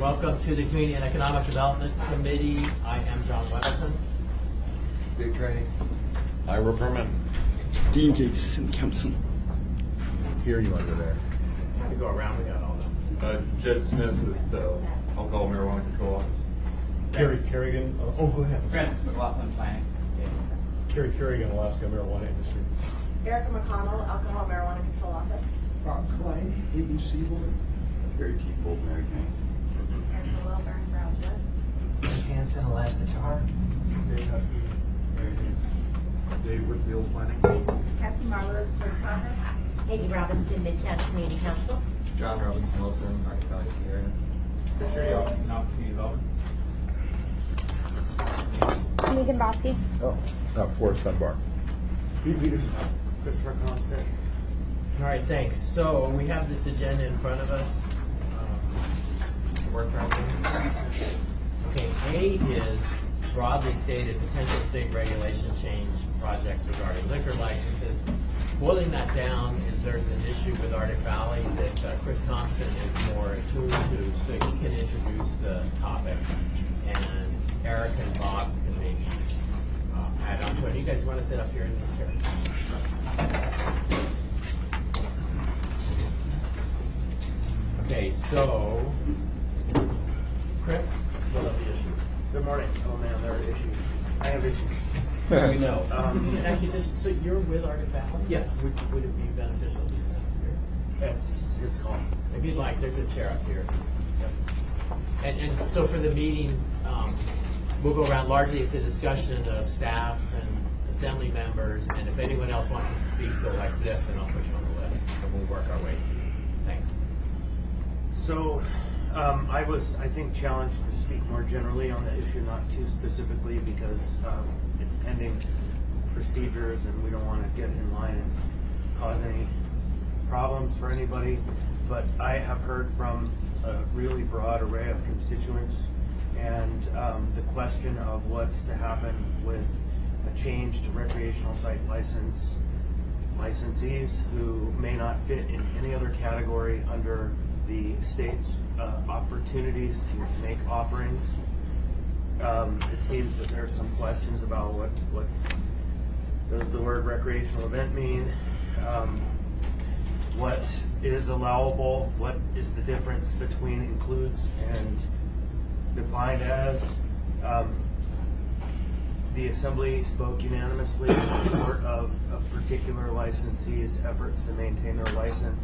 Welcome to the Community and Economic Development Committee. I am John Weddleton. Big training. Ira Berman. Dean Jason Kempson. Here you want to go there. To go around, we got all them. Jed Smith with the Alcohol Marijuana Control Office. Kerry Kerrigan. Go ahead. Francis McLaughlin, Planning. Kerry Kerrigan, Alaska Marijuana Industry. Erica McConnell, Alcohol Marijuana Control Office. Bob Klein, ABC Board. Gary T. Fulton, Mary Kane. Erica Wilburn, Brown Judge. Hanson, Alaska Char. Dave Husky. Dave Whitfield, Planning. Cassie Marlowe's Clerk's Office. Katie Robinson, Mid-County Community Council. John Robinson Wilson, Market Valley Ski Area. Sherry Austin, Now Community Development. Megan Bosky. Forrest Dunbar. Pete Peterson. Christopher Constant. All right, thanks. So we have this agenda in front of us. Work around here. Okay, A is broadly stated potential state regulation change projects regarding liquor licenses. Boiling that down is there's an issue with Arctic Valley that Chris Constant is more attuned to, so he can introduce the topic, and Eric and Bob can maybe add on to it. You guys want to sit up here in these chairs? Okay, so Chris, what are the issues? Good morning. Oh man, there are issues. I have issues. We know. Actually, just so you're with Arctic Valley? Yes. Would it be beneficial to stand up here? It's his call. If you'd like, there's a chair up here. And so for the meeting, we'll go around. Largely, it's a discussion of staff and assembly members, and if anyone else wants to speak, go like this, and I'll put you on the list, and we'll work our way through. Thanks. So, I was, I think, challenged to speak more generally on the issue, not too specifically, because it's pending procedures, and we don't want to get in line and cause any problems for anybody. But I have heard from a really broad array of constituents, and the question of what's to happen with a change to recreational site licensees who may not fit in any other category under the state's opportunities to make offerings. It seems that there are some questions about what does the word recreational event mean? What is allowable? What is the difference between includes and defined as? The Assembly spoke unanimously in support of a particular licensee's efforts to maintain their license.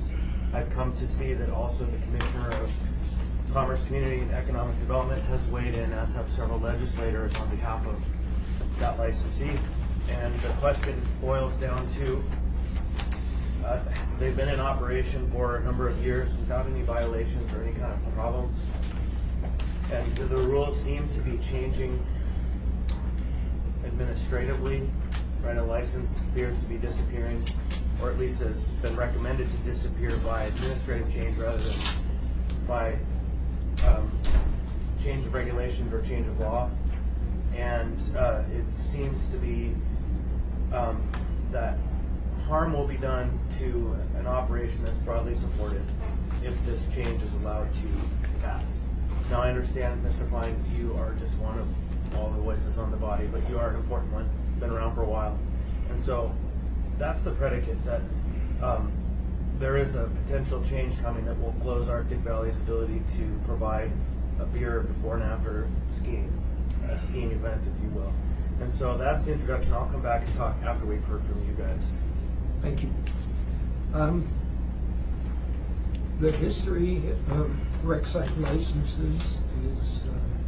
I've come to see that also the Commissioner of Commerce, Community, and Economic Development has weighed in, as have several legislators, on behalf of that licensee. And the question boils down to, they've been in operation for a number of years without any violations or any kind of problems. And the rules seem to be changing administratively, right? A license appears to be disappearing, or at least has been recommended to disappear by administrative change rather than by change of regulations or change of law. And it seems to be that harm will be done to an operation that's broadly supported if this change is allowed to pass. Now I understand, Mr. Klein, you are just one of all the voices on the body, but you are an important one, been around for a while. And so that's the predicate, that there is a potential change coming that will close Arctic Valley's ability to provide a beer before and after skiing, a skiing event, if you will. And so that's the introduction. I'll come back and talk after we've heard from you guys. Thank you. The history of rec site licenses is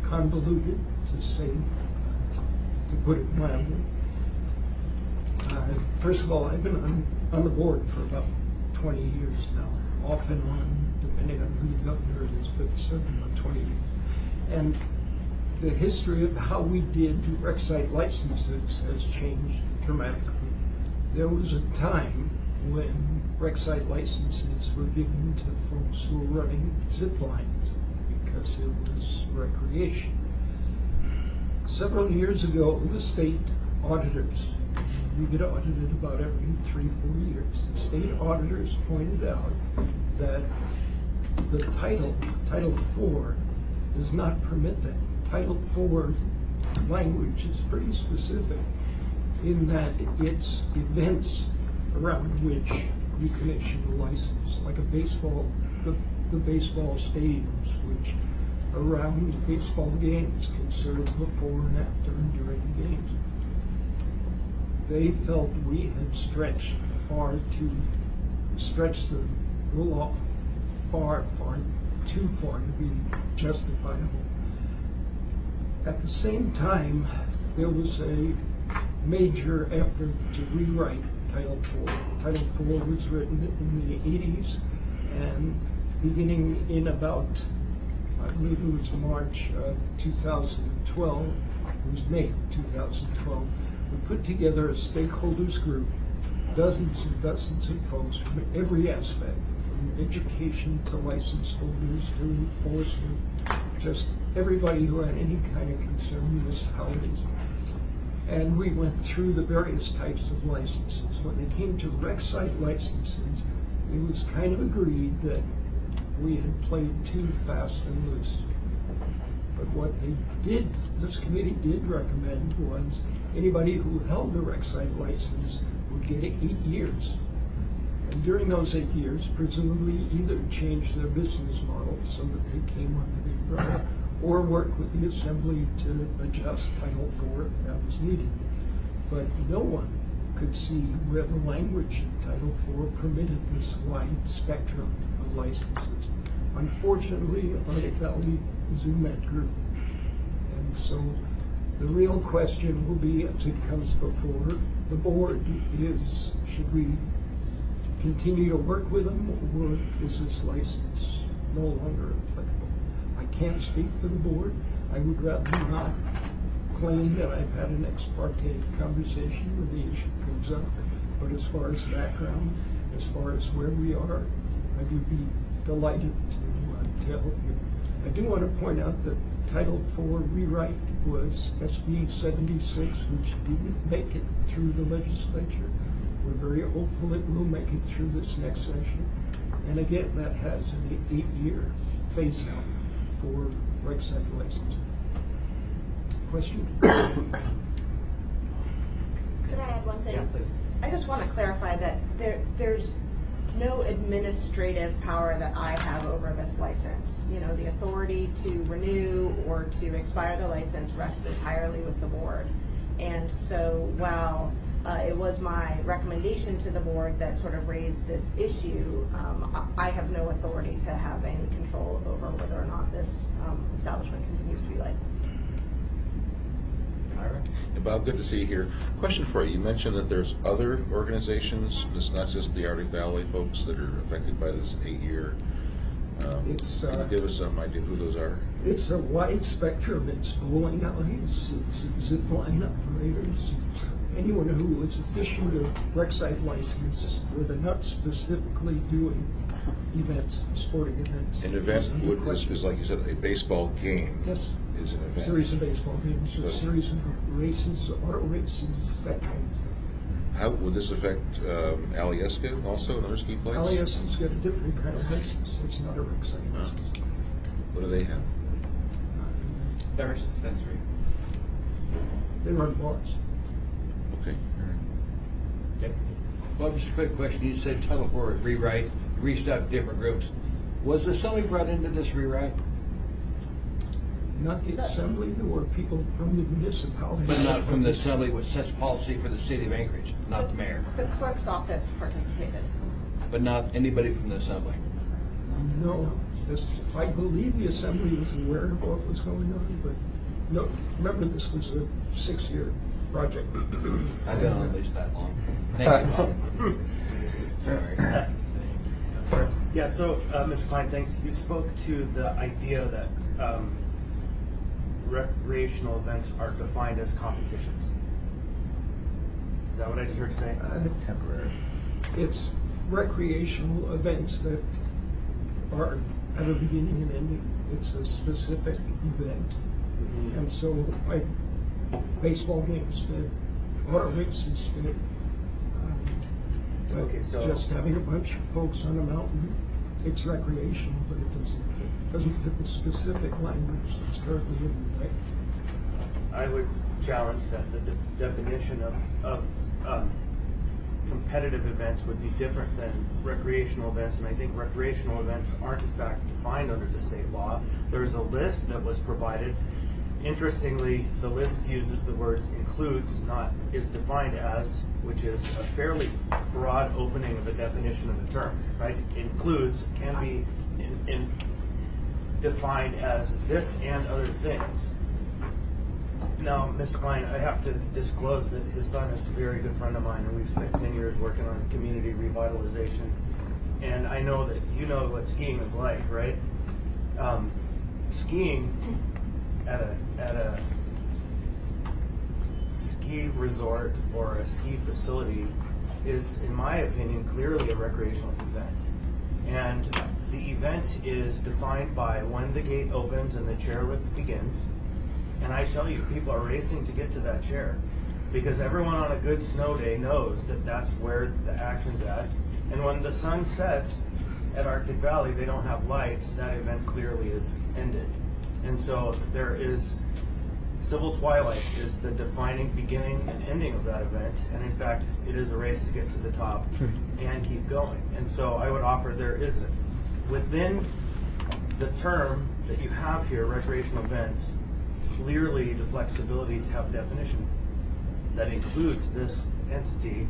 convoluted, to say, to put it mildly. First of all, I've been on the board for about 20 years now, off and on, depending on who the governor is, but certainly about 20 years. And the history of how we did rec site licenses has changed dramatically. There was a time when rec site licenses were given to folks who were running zip lines because it was recreation. Several years ago, the state auditors, we get audited about every 3-4 years, the state auditors pointed out that the Title IV does not permit that. Title IV language is pretty specific in that it's events around which you can issue a license, like a baseball, the baseball stadiums, which around baseball games can serve before and after and during the games. They felt we had stretched the law far too far to be justifiable. At the same time, there was a major effort to rewrite Title IV. Title IV was written in the 80s, and beginning in about, I believe it was March of 2012, it was May 2012, we put together a stakeholders group, dozens and dozens of folks from every aspect, from education to license holders to enforcement, just everybody who had any kind of concern, municipalities. And we went through the various types of licenses. When they came to rec site licenses, it was kind of agreed that we had played too fast and loose. But what this committee did recommend was anybody who held a rec site license would get 8 years. And during those 8 years, presumably either change their business model so that they came under the umbrella, or work with the assembly to adjust Title IV if that was needed. But no one could see where the language in Title IV permitted this wide spectrum of licenses. Unfortunately, Arctic Valley is in that group. And so the real question will be, as it comes before the board, is should we continue to work with them, or is this license no longer applicable? I can't speak for the board. I would rather not claim that I've had an ex parte conversation when the issue comes up. But as far as background, as far as where we are, I would be delighted to help you. I do want to point out that Title IV rewrite was SB 76, which didn't make it through the legislature. We're very hopeful it will make it through this next session. And again, that has an 8-year phase out for rec site license. Question? Could I add one thing? Yeah, please. I just want to clarify that there's no administrative power that I have over this license. You know, the authority to renew or to expire the license rests entirely with the board. And so while it was my recommendation to the board that sort of raised this issue, I have no authority to have any control over whether or not this establishment continues to be licensed. Ira? Hey, Bob, good to see you here. Question for you. You mentioned that there's other organizations, it's not just the Arctic Valley folks that are affected by this 8-year. Can you give us some idea who those are? It's a wide spectrum. It's bowling alleys, it's zip line operators, anyone who is issued a rec site license where they're not specifically doing events, sporting events. An event is like you said, a baseball game. Yes. Is an A event. series of baseball games, a So- series of races, auto races, that kind of thing. How would this affect Alyeska also, another ski place? Alyeska's got a different kind of license. It's not a rec site license. What do they have? Beverage dispensary. They run bars. Okay. Okay. Well, just a quick question. You said Title IV rewrite, you reached out to different groups. Was the assembly brought into this rewrite? Not the assembly, there were people from the municipality. But not from the assembly, which sets policy for the city of Anchorage, not the mayor. The clerk's office participated. But not anybody from the assembly. No, I believe the assembly was aware of what was going on, but no, remember this was a 6-year project. I've been on at least that long. Thank you, Bob. Sorry. Yeah, so, Mr. Klein, thanks. You spoke to the idea that recreational events are defined as competitions. Is that what I just heard you say? Temporary. It's recreational events that are at a beginning and ending. It's a specific event. And so, like, baseball games fit, auto races fit. But Okay, so- just having a bunch of folks on a mountain, it's recreational, but it doesn't fit. doesn't fit the specific language that's currently in the I would challenge that the definition of competitive events would be different than recreational events, and I think recreational events aren't in fact defined under the state law. There's a list that was provided. Interestingly, the list uses the words includes, not is defined as, which is a fairly broad opening of the definition of the term, right? Includes can be defined as this and other things. Now, Mr. Klein, I have to disclose that his son is a very good friend of mine, and we've spent 10 years working on community revitalization. And I know that you know what skiing is like, right? Skiing at a ski resort or a ski facility is, in my opinion, clearly a recreational event. And the event is defined by when the gate opens and the chairlift begins. And I tell you, people are racing to get to that chair because everyone on a good snow day knows that that's where the action's at. And when the sun sets at Arctic Valley, they don't have lights, that event clearly is ended. And so there is, civil twilight is the defining beginning and ending of that event. And in fact, it is a race to get to the top and keep going. And so I would offer there is, within the term that you have here, recreational events, clearly the flexibility to have a definition that includes this entity.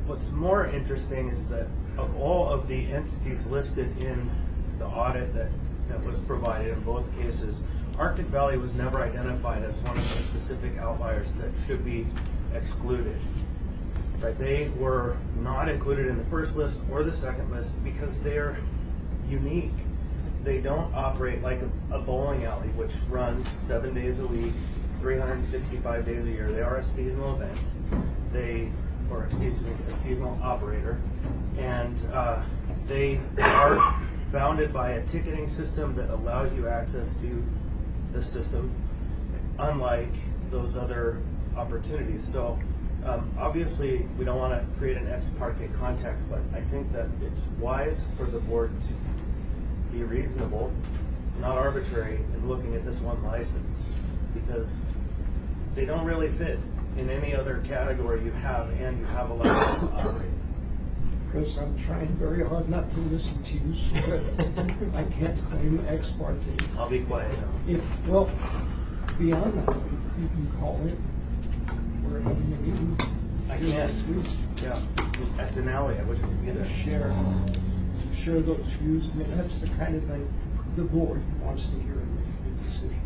What's more interesting is that of all of the entities listed in the audit that was provided in both cases, Arctic Valley was never identified as one of the specific outliers that should be excluded. Right? They were not included in the first list or the second list because they're unique. They don't operate like a bowling alley, which runs 7 days a week, 365 days a year. They are a seasonal event. A seasonal operator, and they are bounded by a ticketing system that allows you access to the system, unlike those other opportunities. So obviously, we don't want to create an ex parte contact, but I think that it's wise for the board to be reasonable, not arbitrary, in looking at this one license, because they don't really fit in any other category you have, and you have a license to operate. Chris, I'm trying very hard not to listen to you, so that I can't claim ex parte. I'll be quiet now. Well, beyond that, if you can call it, we're having a meeting. I can't. Yeah, at Denali, I wish we could get a share those views. I mean, that's the kind of thing the board wants to hear and make a decision.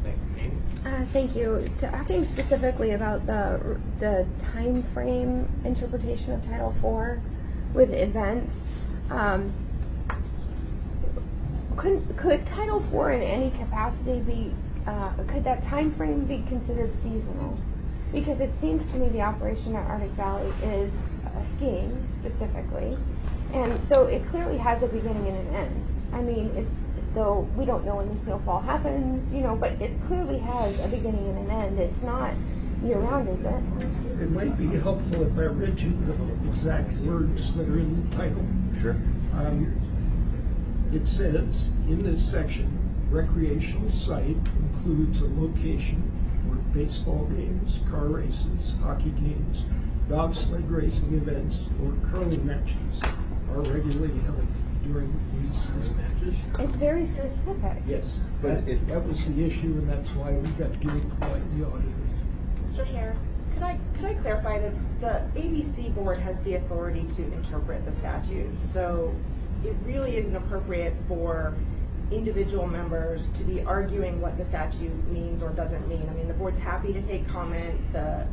Thanks, Amy. Thank you. Talking specifically about the time frame interpretation of Title IV with events, could Title IV in any capacity be, could that time frame be considered seasonal? Because it seems to me the operation at Arctic Valley is skiing specifically, and so it clearly has a beginning and an end. I mean, though we don't know when the snowfall happens, but it clearly has a beginning and an end. It's not year-round, is it? It might be helpful if I read you the exact words that are in the title. Sure. It says, in this section, recreational site includes a location where baseball games, car races, hockey games, dog sled racing events, or curling matches are regularly held during these matches. It's very specific. Yes, but that was the issue, and that's why we got to give it to the auditor. Mr. Chair, could I clarify that the ABC board has the authority to interpret the statute, so it really isn't appropriate for individual members to be arguing what the statute means or doesn't mean. I mean, the board's happy to take comment. The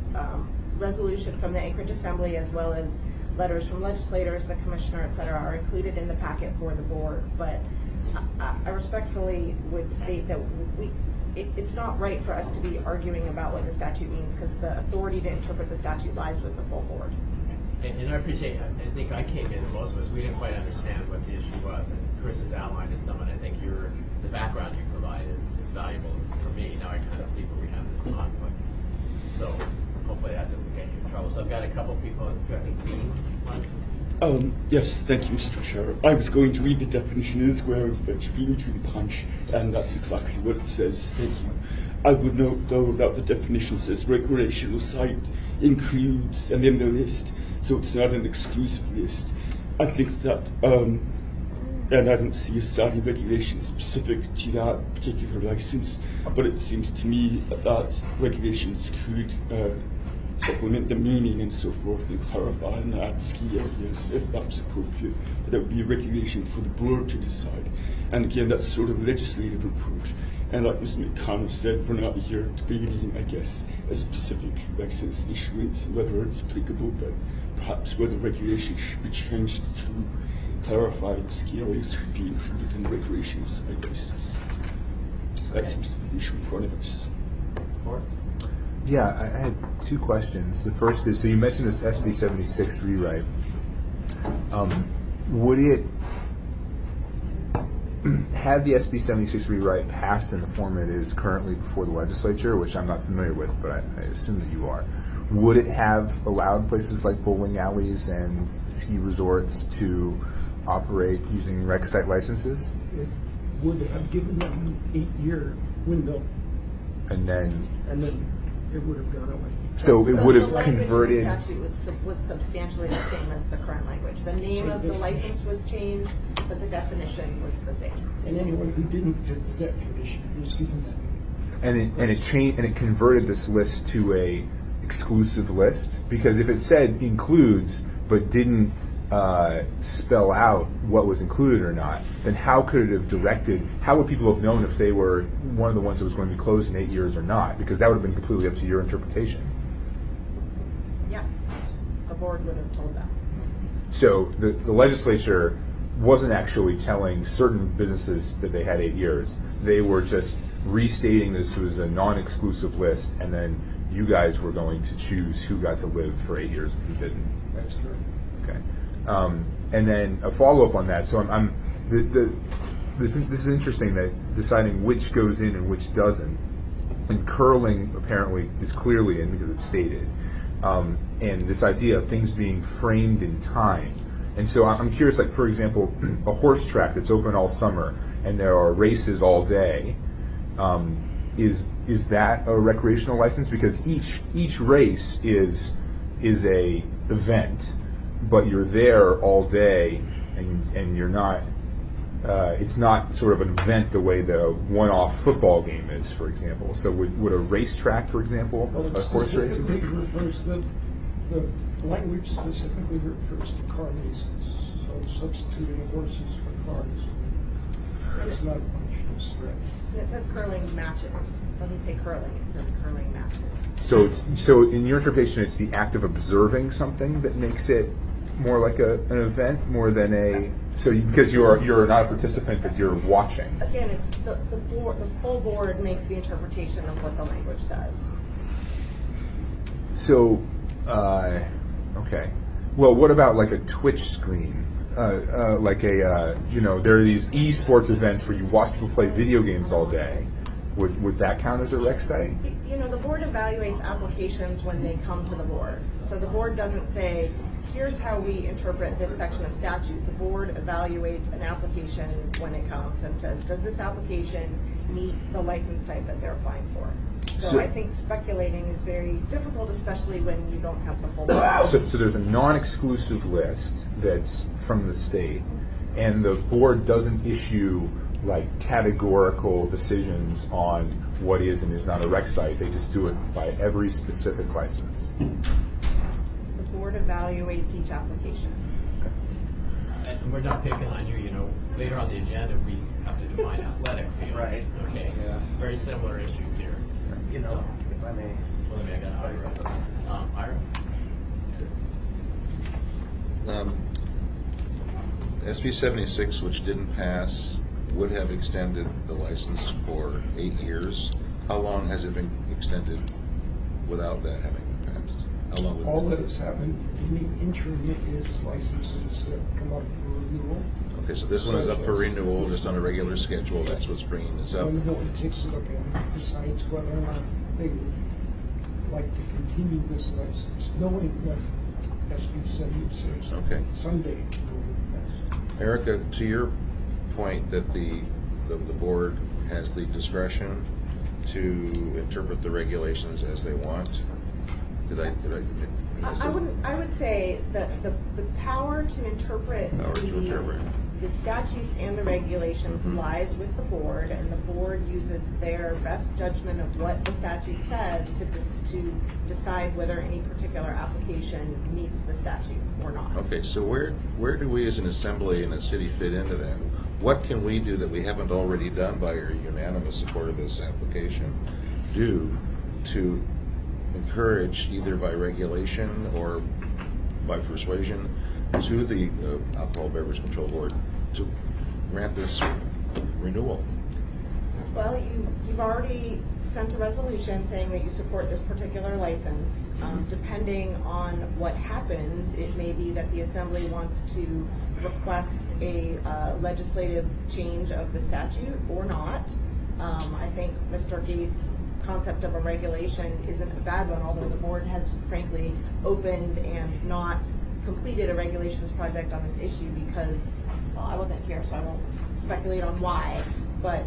resolution from the Anchorage Assembly, as well as letters from legislators, the commissioner, et cetera, are included in the packet for the board. But I respectfully would state that it's not right for us to be arguing about what the statute means, because the authority to interpret the statute lies with the full board. And I appreciate, I think I came in, and most of us, we didn't quite understand what the issue was, and Chris has outlined it some, and I think the background you provided is valuable for me. Now I kind of see where we have this conflict. So hopefully that doesn't get you in trouble. So I've got a couple people, I think Dean. Yes, thank you, Mr. Chair. I was going to read the definition as well, but you beat me to the punch, and that's exactly what it says. Thank you. I would note, though, that the definition says recreational site includes, and then the list, so it's not an exclusive list. I think that, and I don't see a study regulation specific to that particular license, but it seems to me that regulations could supplement the meaning and so forth and clarify and add ski areas if that's appropriate. But that would be a regulation for the board to decide. And again, that's sort of a legislative approach. And like Mr. McConnell said, we're not here debating, I guess, a specific license issuance, whether it's applicable, but perhaps whether regulations should be changed to clarify ski areas could be included in the recreational site license. That seems to be the issue in front of us. Yeah, I had two questions. The first is, so you mentioned this SB 76 rewrite. Would it have the SB 76 rewrite passed in the form it is currently before the legislature, which I'm not familiar with, but I assume that you are? Would it have allowed places like bowling alleys and ski resorts to operate using rec site licenses? It would have given them an 8-year window, And then it would have gone away. So it would have The language converted. in the statute was substantially the same as the current language. The name of the license was changed, but the definition was the same. And anyone who didn't fit the definition was given that. And it changed, and it converted this list to a exclusive list, because if it said includes but didn't spell out what was included or not, then how could it have directed? How would people have known if they were one of the ones that was going to be closed in 8 years or not? Because that would have been completely up to your interpretation. Yes, the board would have told them. So the legislature wasn't actually telling certain businesses that they had 8 years. They were just restating this was a non-exclusive list, and then you guys were going to choose who got to live for 8 years and who didn't. That's correct. Okay. And then a follow-up on that. So this is interesting, that deciding which goes in and which doesn't. And curling apparently is clearly in because it's stated. And this idea of things being framed in time. And so I'm curious, like, for example, a horse track that's open all summer and there are races all day, is that a recreational license? Because each race is a event, but you're there all day and you're not, it's not sort of an event the way the one-off football game is, for example. So would a racetrack, for example, Well, a horse race? the language specifically refers to car races, so substituting horses for cars. It's not a functional stretch. And it says curling matches. It doesn't say curling, it says curling matches. So in your interpretation, it's the act of observing something that makes it more like an event, more than because you're not a participant, but you're watching. Again, it's the board, the full board makes the interpretation of what the language says. So, okay. Well, what about like a Twitch screen? Like there are these esports events where you watch people play video games all day. Would that count as a rec site? The board evaluates applications when they come to the board. So the board doesn't say, here's how we interpret this section of statute. The board evaluates an application when it comes and says, does this application meet the license type that they're applying for? So I think speculating is very difficult, especially when you don't have the full board. So there's a non-exclusive list that's from the state, and the board doesn't issue like categorical decisions on what is and is not a rec site. They just do it by every specific license. The board evaluates each application. And we're not picking on you, later on the agenda, we have to define athletic fields. Right. Okay. Yeah. Very similar issues here. If I may. Well, I got Ira. Ira? SB 76, which didn't pass, would have extended the license for 8 years. How long has it been extended without that having been passed? How long would All it that been? has happened in the interim is licenses that come up for renewal. Okay, so this one is up for renewal, just on a regular schedule. That's what's bringing this up. When the board takes a look at it, decides whether or not they would like to continue this license, knowing that SB 76. Okay. Someday it will pass. Erica, to your point that the board has the discretion to interpret the regulations as they want, I would say that the power to interpret the statutes and the regulations lies with the board, and the board uses their best judgment of what the statute says to decide whether any particular application meets the statute or not. Okay, so where do we as an assembly and a city fit into that? What can we do that we haven't already done by your unanimous support of this application to encourage, either by regulation or by persuasion, to the Alcohol Beverage Control Board to grant this renewal? Well, you've already sent a resolution saying that you support this particular license. Depending on what happens, it may be that the Assembly wants to request a legislative change of the statute or not. I think Mr. Gates' concept of a regulation isn't a bad one, although the board has frankly opened and not completed a regulations project on this issue because, well, I wasn't here, so I won't speculate on why, but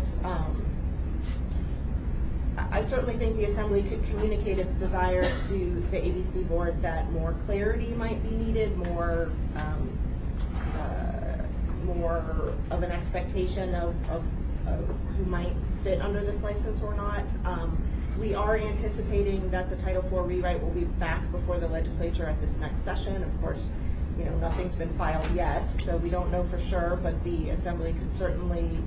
I certainly think the Assembly could communicate its desire to the ABC board that more clarity might be needed, more of an expectation of who might fit under this license or not. We are anticipating that the Title IV rewrite will be back before the legislature at this next session. Of course, nothing's been filed yet, so we don't know for sure, but the Assembly could certainly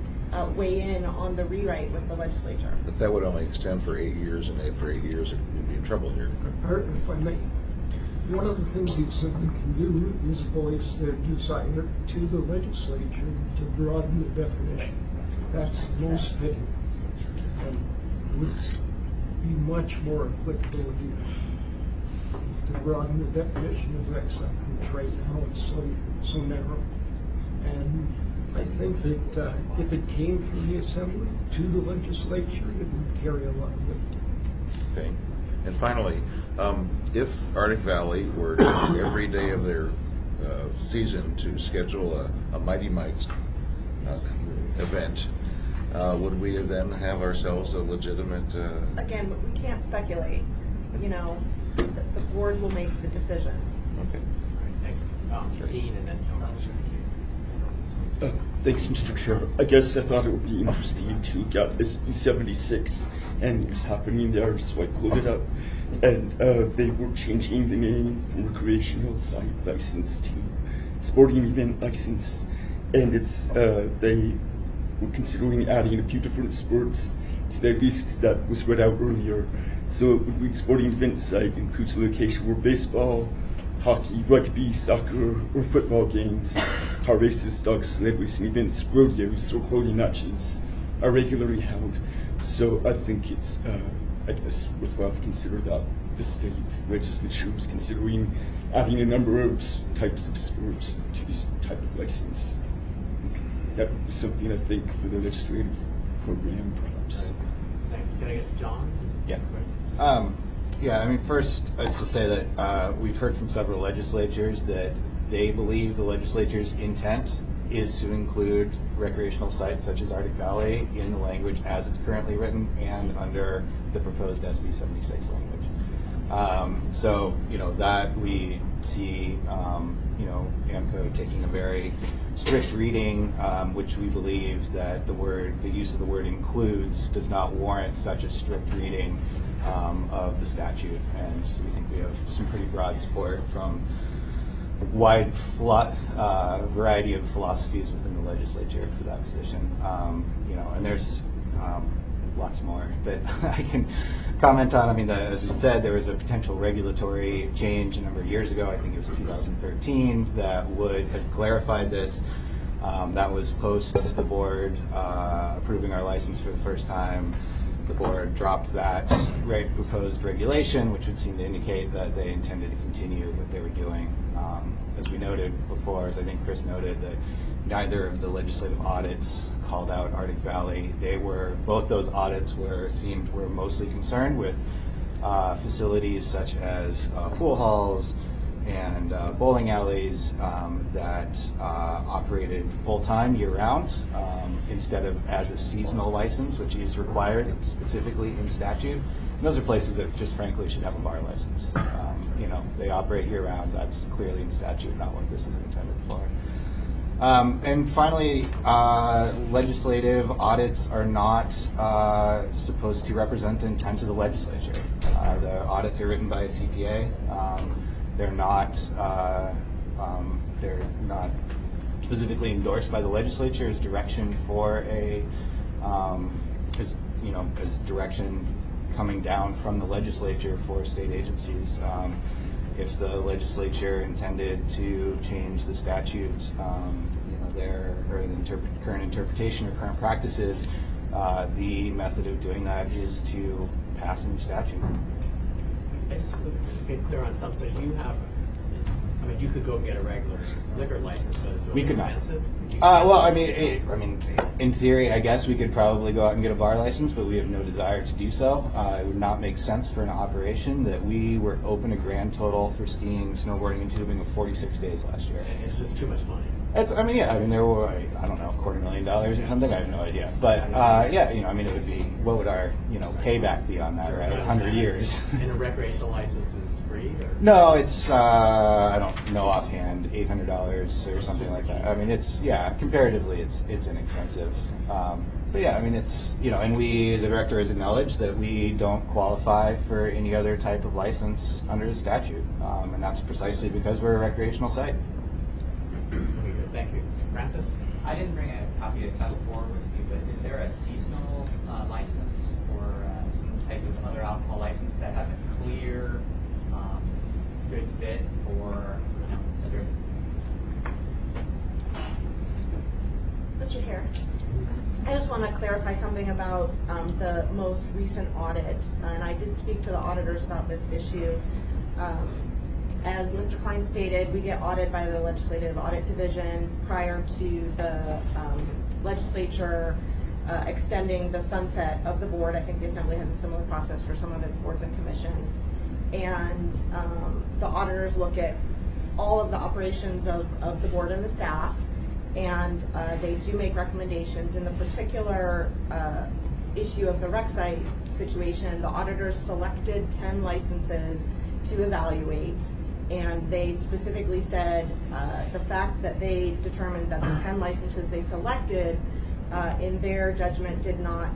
weigh in on the rewrite with the legislature. But that would only extend for 8 years, and after 8 years, we'd be in trouble here. If I may, one of the things the Assembly can do is voice their desire to the legislature to broaden the definition. That's most fitting and would be much more applicable here. To broaden the definition of reckless, which right now is so narrow. And I think that if it came from the Assembly to the legislature, it would carry a lot of weight. Okay. And finally, if Arctic Valley were to, every day of their season to schedule a Mighty Mites event, would we then have ourselves a legitimate... Again, we can't speculate. The board will make the decision. Okay. All right, thanks. Dean and then John. Thanks, Mr. Chair. I guess I thought it would be interesting to get SB 76 and what's happening there, so I pulled it up. And they were changing the name from recreational site license to sporting event license. And it's they were considering adding a few different sports to the list that was read out earlier. So it would read sporting event site includes a location where baseball, hockey, rugby, soccer, or football games, car races, dog sled racing events, rodeos, or holy matches are regularly held. So I think it's, I guess, worthwhile to consider that the state legislature was considering adding a number of types of sports to this type of license. That would be something I think for the legislative program, perhaps. Thanks. Can I get John? Yeah. Yeah, I mean, first, it's to say that we've heard from several legislatures that they believe the legislature's intent is to include recreational sites such as Arctic Valley in the language as it's currently written and under the proposed SB 76 language. So, that we see, AMCO taking a very strict reading, which we believe that the use of the word includes does not warrant such a strict reading of the statute, and we think we have some pretty broad support from a wide variety of philosophies within the legislature for that position. And there's lots more that I can comment on. I mean, as we said, there was a potential regulatory change a number of years ago. I think it was 2013 that would have clarified this. That was post the board approving our license for the first time. The board dropped that proposed regulation, which would seem to indicate that they intended to continue what they were doing. As we noted before, as I think Chris noted, that neither of the legislative audits called out Arctic Valley. Both those audits were mostly concerned with facilities such as pool halls, and bowling alleys that operated full-time year-round instead of as a seasonal license, which is required specifically in statute. And those are places that just frankly should have a bar license. You know, they operate year-round. That's clearly in statute, not what this is intended for. And finally, legislative audits are not supposed to represent the intent of the legislature. The audits are written by a CPA. They're not specifically endorsed by the legislature as direction for a, as direction coming down from the legislature for state agencies. If the legislature intended to change the statute, current interpretation or current practices, the method of doing that is to pass a new statute. I just want to get clear on something. So you have, I mean, you could go get a regular liquor license, but it's really expensive. Well, I mean, in theory, I guess we could probably go out and get a bar license, but we have no desire to do so. It would not make sense for an operation that we were open a grand total for skiing, snowboarding, and tubing of 46 days last year. And it's just too much money. There were, I don't know, $250,000 or something. I have no idea. But it would be, what would our, payback be on that, right? 100 years. And a recreational license is free? Or? No, it's, I don't know offhand, $800 or something like that. I mean, comparatively, it's inexpensive. But yeah, I mean, it's, and the director has acknowledged that we don't qualify for any other type of license under the statute. And that's precisely because we're a recreational site. Okay, good. Thank you. Francis? I didn't bring a copy of Title IV with me, but is there a seasonal license or some type of other alcohol license that has a clear, good fit for, other? Mr. Chair, I just want to clarify something about the most recent audit, and I did speak to the auditors about this issue. As Mr. Klein stated, we get audited by the Legislative Audit Division prior to the legislature extending the sunset of the board. I think the Assembly has a similar process for some of its boards and commissions. And the auditors look at all of the operations of the board and the staff, and they do make recommendations. In the particular issue of the rec site situation, the auditors selected 10 licenses to evaluate, and they specifically said the fact that they determined that the 10 licenses they selected in their judgment did not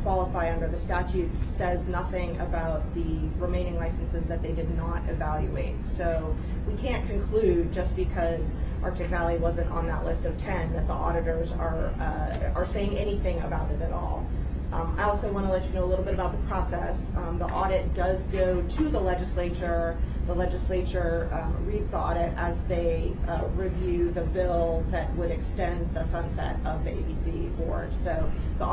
qualify under the statute says nothing about the remaining licenses that they did not evaluate. So we can't conclude just because Arctic Valley wasn't on that list of 10 that the auditors are saying anything about it at all. I also want to let you know a little bit about the process. The audit does go to the legislature. The legislature reads the audit as they review the bill that would extend the sunset of the ABC board. So the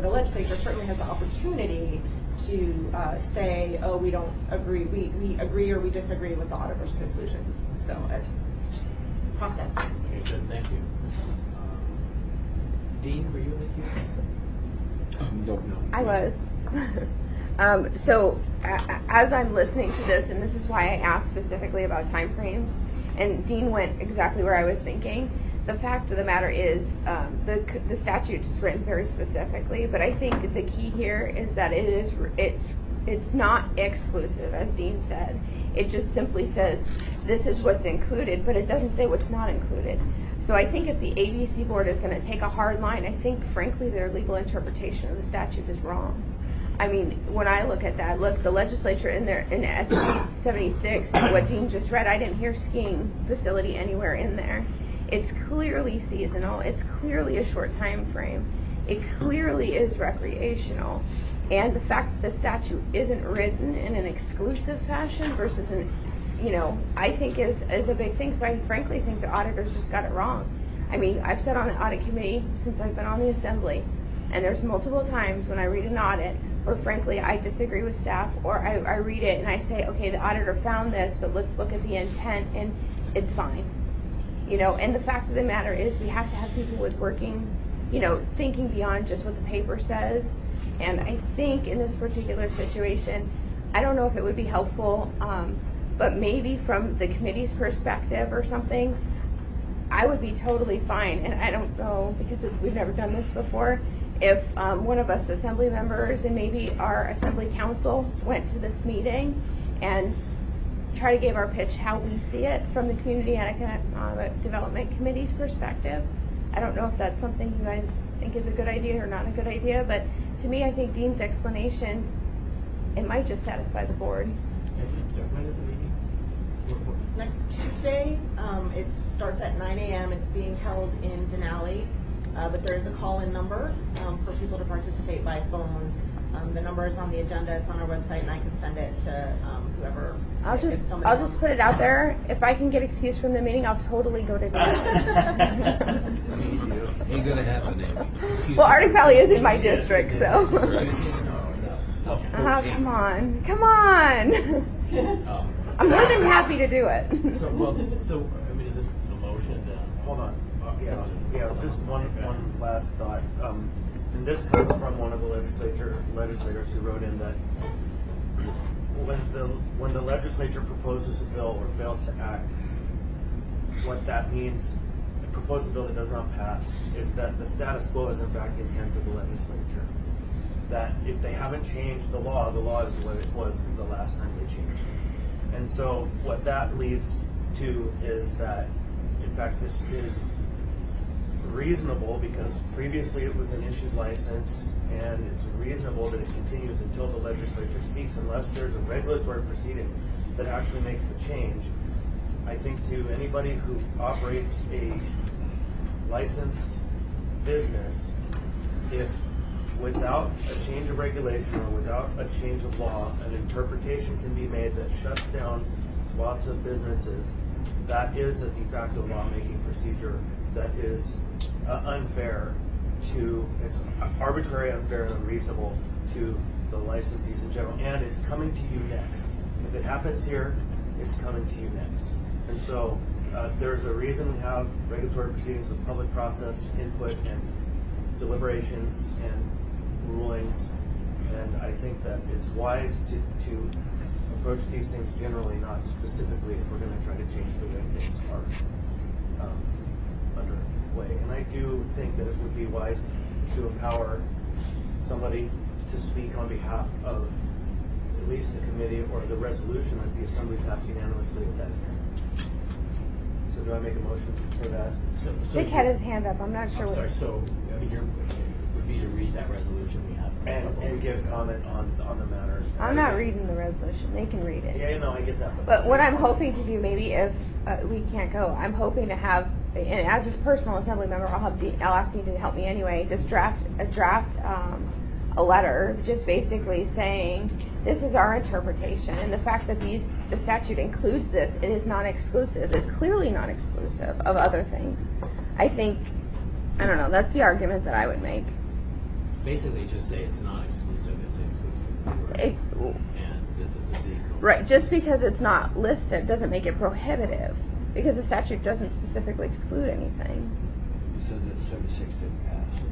legislature certainly has the opportunity to say, oh, we don't agree, we agree or we disagree with the auditor's conclusions. So it's just process. Okay, good, thank you. Dean, were you in the queue? No. I was. So as I'm listening to this, and this is why I asked specifically about timeframes, and Dean went exactly where I was thinking. The fact of the matter is the statute is written very specifically, but I think the key here is that it's not exclusive, as Dean said. It just simply says this is what's included, but it doesn't say what's not included. So I think if the ABC board is going to take a hard line, I think, frankly, their legal interpretation of the statute is wrong. I mean, when I look at that, look, the legislature in SB 76, what Dean just read, I didn't hear skiing facility anywhere in there. It's clearly seasonal. It's clearly a short time frame. It clearly is recreational. And the fact that the statute isn't written in an exclusive fashion versus an I think is a big thing. So I frankly think the auditors just got it wrong. I mean, I've sat on the audit committee since I've been on the assembly, and there's multiple times when I read an audit where frankly I disagree with staff, or I read it and I say, okay, the auditor found this, but let's look at the intent and it's fine. And the fact of the matter is we have to have people with working, thinking beyond just what the paper says. And I think in this particular situation, I don't know if it would be helpful, but maybe from the committee's perspective or something, I would be totally fine. And I don't know, because we've never done this before, if one of us assembly members and maybe our assembly council went to this meeting and try to give our pitch how we see it from the Community and Economic Development Committee's perspective. I don't know if that's something you guys think is a good idea or not a good idea, but to me, I think Dean's explanation, it might just satisfy the board. So when is the meeting? It's next Tuesday. It starts at 9 a.m. It's being held in Denali, but there is a call-in number for people to participate by phone. The number is on the agenda. It's on our website, and I can send it to whoever. I'll just put it out there. If I can get excused from the meeting, I'll totally go to Denali. Ain't gonna happen, Amy. Well, Arctic Valley is in my district, so. No. Come on, come on. I'm more than happy to do it. So I mean, is this a motion? Hold on. Yeah. Just one last thought. And this comes from one of the legislators who wrote in that when the legislature proposes a bill or fails to act, what that means, the proposed bill that does not pass, is that the status quo is in fact the intent of the legislature. That if they haven't changed the law is what it was the last time they changed it. And so what that leads to is that, in fact, this is reasonable because previously it was an issued license, and it's reasonable that it continues until the legislature speaks, unless there's a regulatory proceeding that actually makes the change. I think to anybody who operates a licensed business, if without a change of regulation or without a change of law, an interpretation can be made that shuts down swaths of businesses, that is a de facto lawmaking procedure that is unfair to, it's arbitrary, unfair, and unreasonable to the licensees in general. And it's coming to you next. If it happens here, it's coming to you next. And so there's a reason we have regulatory proceedings with public process, input, and deliberations and rulings. And I think that it's wise to approach these things generally, not specifically if we're going to try to change the way things are underway. And I do think that it would be wise to empower somebody to speak on behalf of at least the committee or the resolution that the Assembly passed unanimously at that hearing. So do I make a motion for that? Dick had his hand up. I'm not sure what. Sorry, so your would be to read that resolution we have. And give comment on the matter. I'm not reading the resolution. They can read it. Yeah, no, I get that. But what I'm hoping to do, maybe if we can't go, I'm hoping to have, and as a personal assembly member, I'll ask Dean to help me anyway, just draft a letter, just basically saying this is our interpretation, and the fact that the statute includes this, it is non-exclusive, is clearly non-exclusive of other things. I think, I don't know, that's the argument that I would make. Basically, just say it's not exclusive, it's inclusive. Right? And this is a seasonal. Right, just because it's not listed doesn't make it prohibitive, because the statute doesn't specifically exclude anything. It says that 76 didn't pass.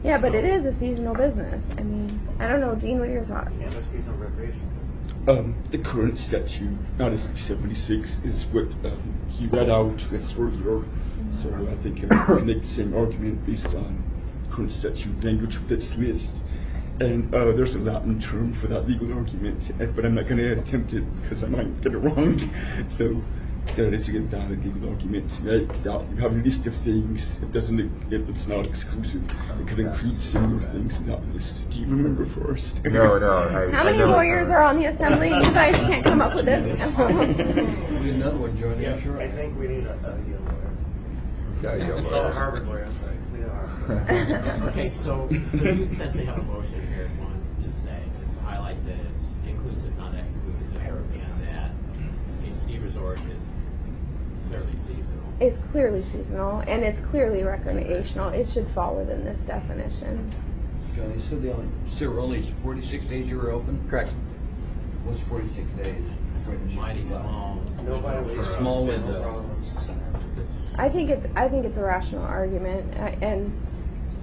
Yeah, but it is a seasonal business. I mean, I don't know, Dean, what are your thoughts? Yeah, there's seasonal recreation business. The current statute, not SB 76, is what he read out as earlier. So I think I can make the same argument based on current statute language of this list. And there's a Latin term for that legal argument, but I'm not going to attempt it because I might get it wrong. So that is a valid legal argument to make. That you have a list of things. It's not exclusive. It could include similar things in that list. Do you remember first? No. How many lawyers are on the assembly? You guys can't come up with this. We another one joining. Yeah, Sure. I think we need a lawyer. Yeah, Harvard lawyer, I'm sorry. We need a Harvard lawyer. Okay, so you essentially have a motion here, one to say, just highlight that it's inclusive, not exclusive, and that a ski resort is clearly seasonal. It's clearly seasonal, and it's clearly recreational. It should fall within this definition. Johnny, so there were only 46 days you were open? Correct. What's 46 days? It's mighty small. Nobody for a small business. I think it's a rational argument, and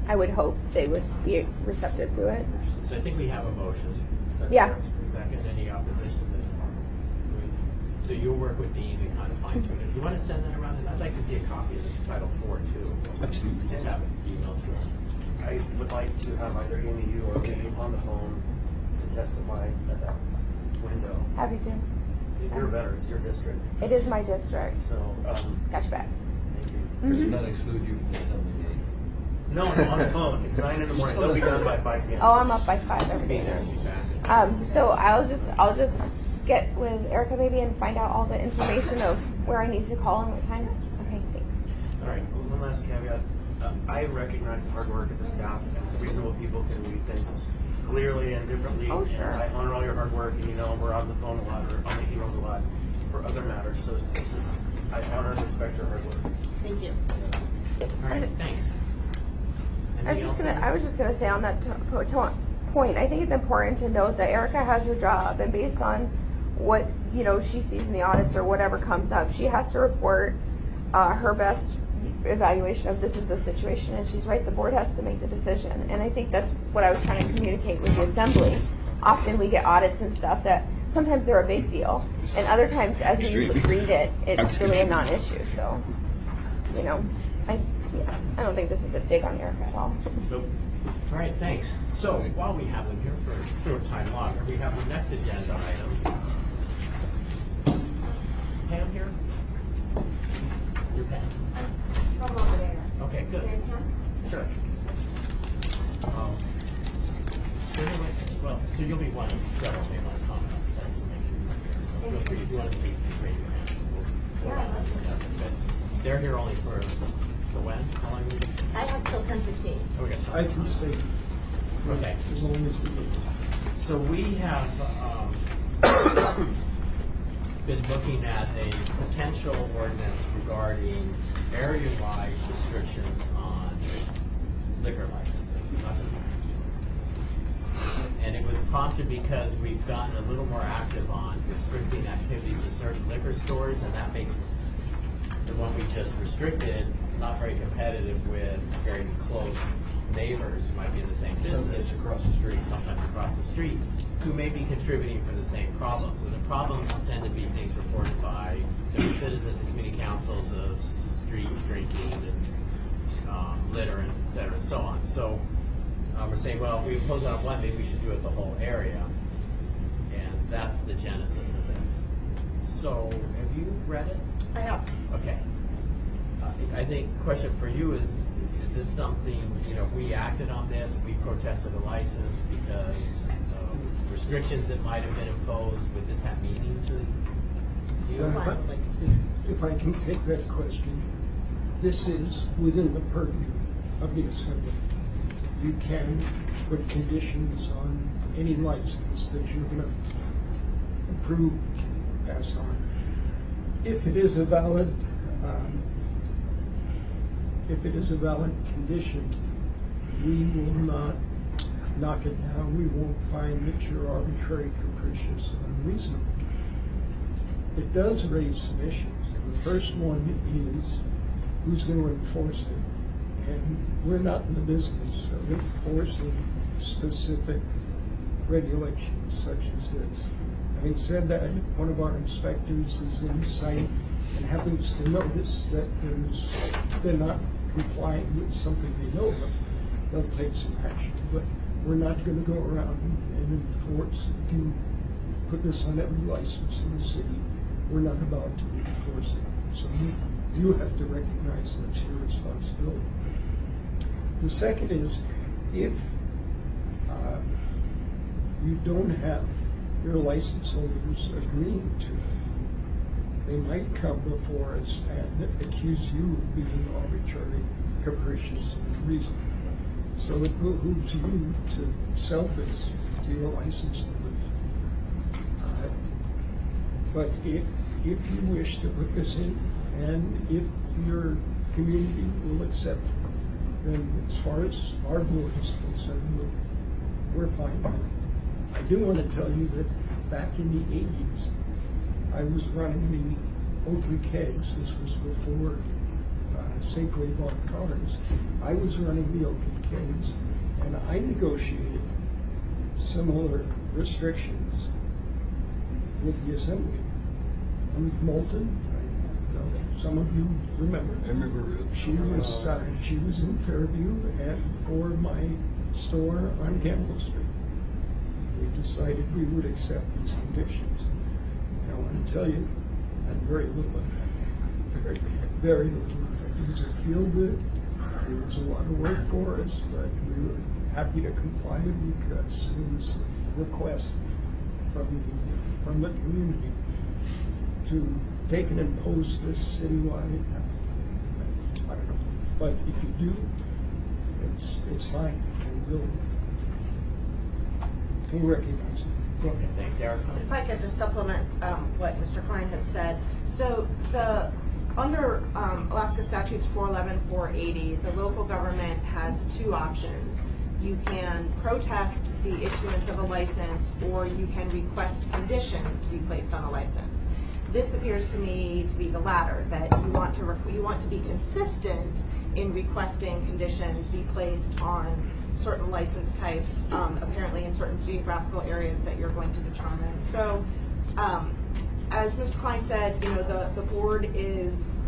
I would hope they would be receptive to it. So I think we have a motion. Yeah. Second, any opposition? So you'll work with Dean to kind of fine tune it. You want to send that around? And I'd like to see a copy of the Title IV too. Absolutely. Just have it emailed to us. I would like to have either Amy, you, or me on the phone to testify at that window. Happy to. You're better, it's your district. It is my district. So, Got you back. thank you. Does Mhm. it not exclude you from the assembly meeting? No, on the phone. It's 9 in the morning. They'll be done by 5 p.m. Oh, I'm up by 5 every day now. So I'll just get with Erica maybe and find out all the information of where I need to call and what time. Okay, thanks. All right, one last caveat. I recognize the hard work of the staff, and reasonable people can read things clearly and differently. Oh, sure. And I honor all your hard work, and you know we're on the phone a lot or on the emails a lot for other matters. So I honor and respect your hard work. Thank you. All right, thanks. I was just gonna say on that point, I think it's important to note that Erica has her job, and based on what she sees in the audits or whatever comes up, she has to report her best evaluation of this is the situation, and she's right. The board has to make the decision, and I think that's what I was trying to communicate with the assembly. Often we get audits and stuff that sometimes they're a big deal, and other times as we read it, it's really a non-issue. So, I don't think this is a dig on Erica at all. Nope. All right, thanks. So while we have them here for a short time longer, we have the next agenda item. Pam here? Your Pam? From over there. Okay, good. There's Pam? Sure. Well, so you'll be one of several may want to comment on this information. So feel free, if you want to speak, just raise your hand. We'll discuss it. But they're here only for when? How long? I have till 10:15. Oh, we got time. I can stay Okay. as long as we need. So we have been looking at a potential ordinance regarding area-wide restrictions on liquor licenses, not just wine. And it was prompted because we've gotten a little more active on restricting activities of certain liquor stores, and that makes the one we just restricted not very competitive with very close neighbors who might be in the same business across the street. sometimes across the street, who may be contributing for the same problems. And the problems tend to be things reported by different citizens and community councils of street drinking and litter and et cetera and so on. So we're saying, well, if we impose it on one, maybe we should do it the whole area. And that's the genesis of this. So have you read it? I have. Okay. I think question for you is this something, if we acted on this, we protested a license because of restrictions that might have been imposed, would this have meaning to you? If I can take that question, this is within the purview of the assembly. You can put conditions on any license that you're going to approve, pass on. If it is a valid condition, we will not knock it down. We won't find that you're arbitrary, capricious, and unreasonable. It does raise some issues. The first one is who's going to enforce it. And we're not in the business of enforcing specific regulations such as this. Having said that, if one of our inspectors is in site and happens to notice that they're not complying with something they know of, they'll take some action. But we're not going to go around and enforce. If you put this on every license in the city, we're not about to enforce it. So you have to recognize that's your responsibility. The second is, if you don't have your license holders agreeing to it, they might come before us and accuse you of being arbitrary, capricious, and unreasonable. So it behooves you to sell this to your license holders. But if you wish to put this in, and if your community will accept it, then as far as our board is concerned, we're fine with it. I do want to tell you that back in the 80s, I was running the Oakley kegs. This was before Safeway bought cars. I was running the Oakley kegs, and I negotiated similar restrictions with the assembly. Ruth Moulton, I know some of you remember. I remember Ruth. She was in Fairview and for my store on Campbell Street. We decided we would accept these conditions. And I want to tell you, had very little effect. Very, very little effect. It was a feel-good. It was a lot of work for us, but we were happy to comply because it was a request from the community to take and impose this citywide. I don't know, but if you do, it's fine. We'll recognize it. Okay, thanks, Eric. If I could just supplement what Mr. Klein has said. So under Alaska Statutes 411, 480, the local government has two options. You can protest the issuance of a license, or you can request conditions to be placed on a license. This appears to me to be the latter, that you want to be consistent in requesting conditions be placed on certain license types, apparently in certain geographical areas that you're going to determine. So, as Mr. Klein said, the board is,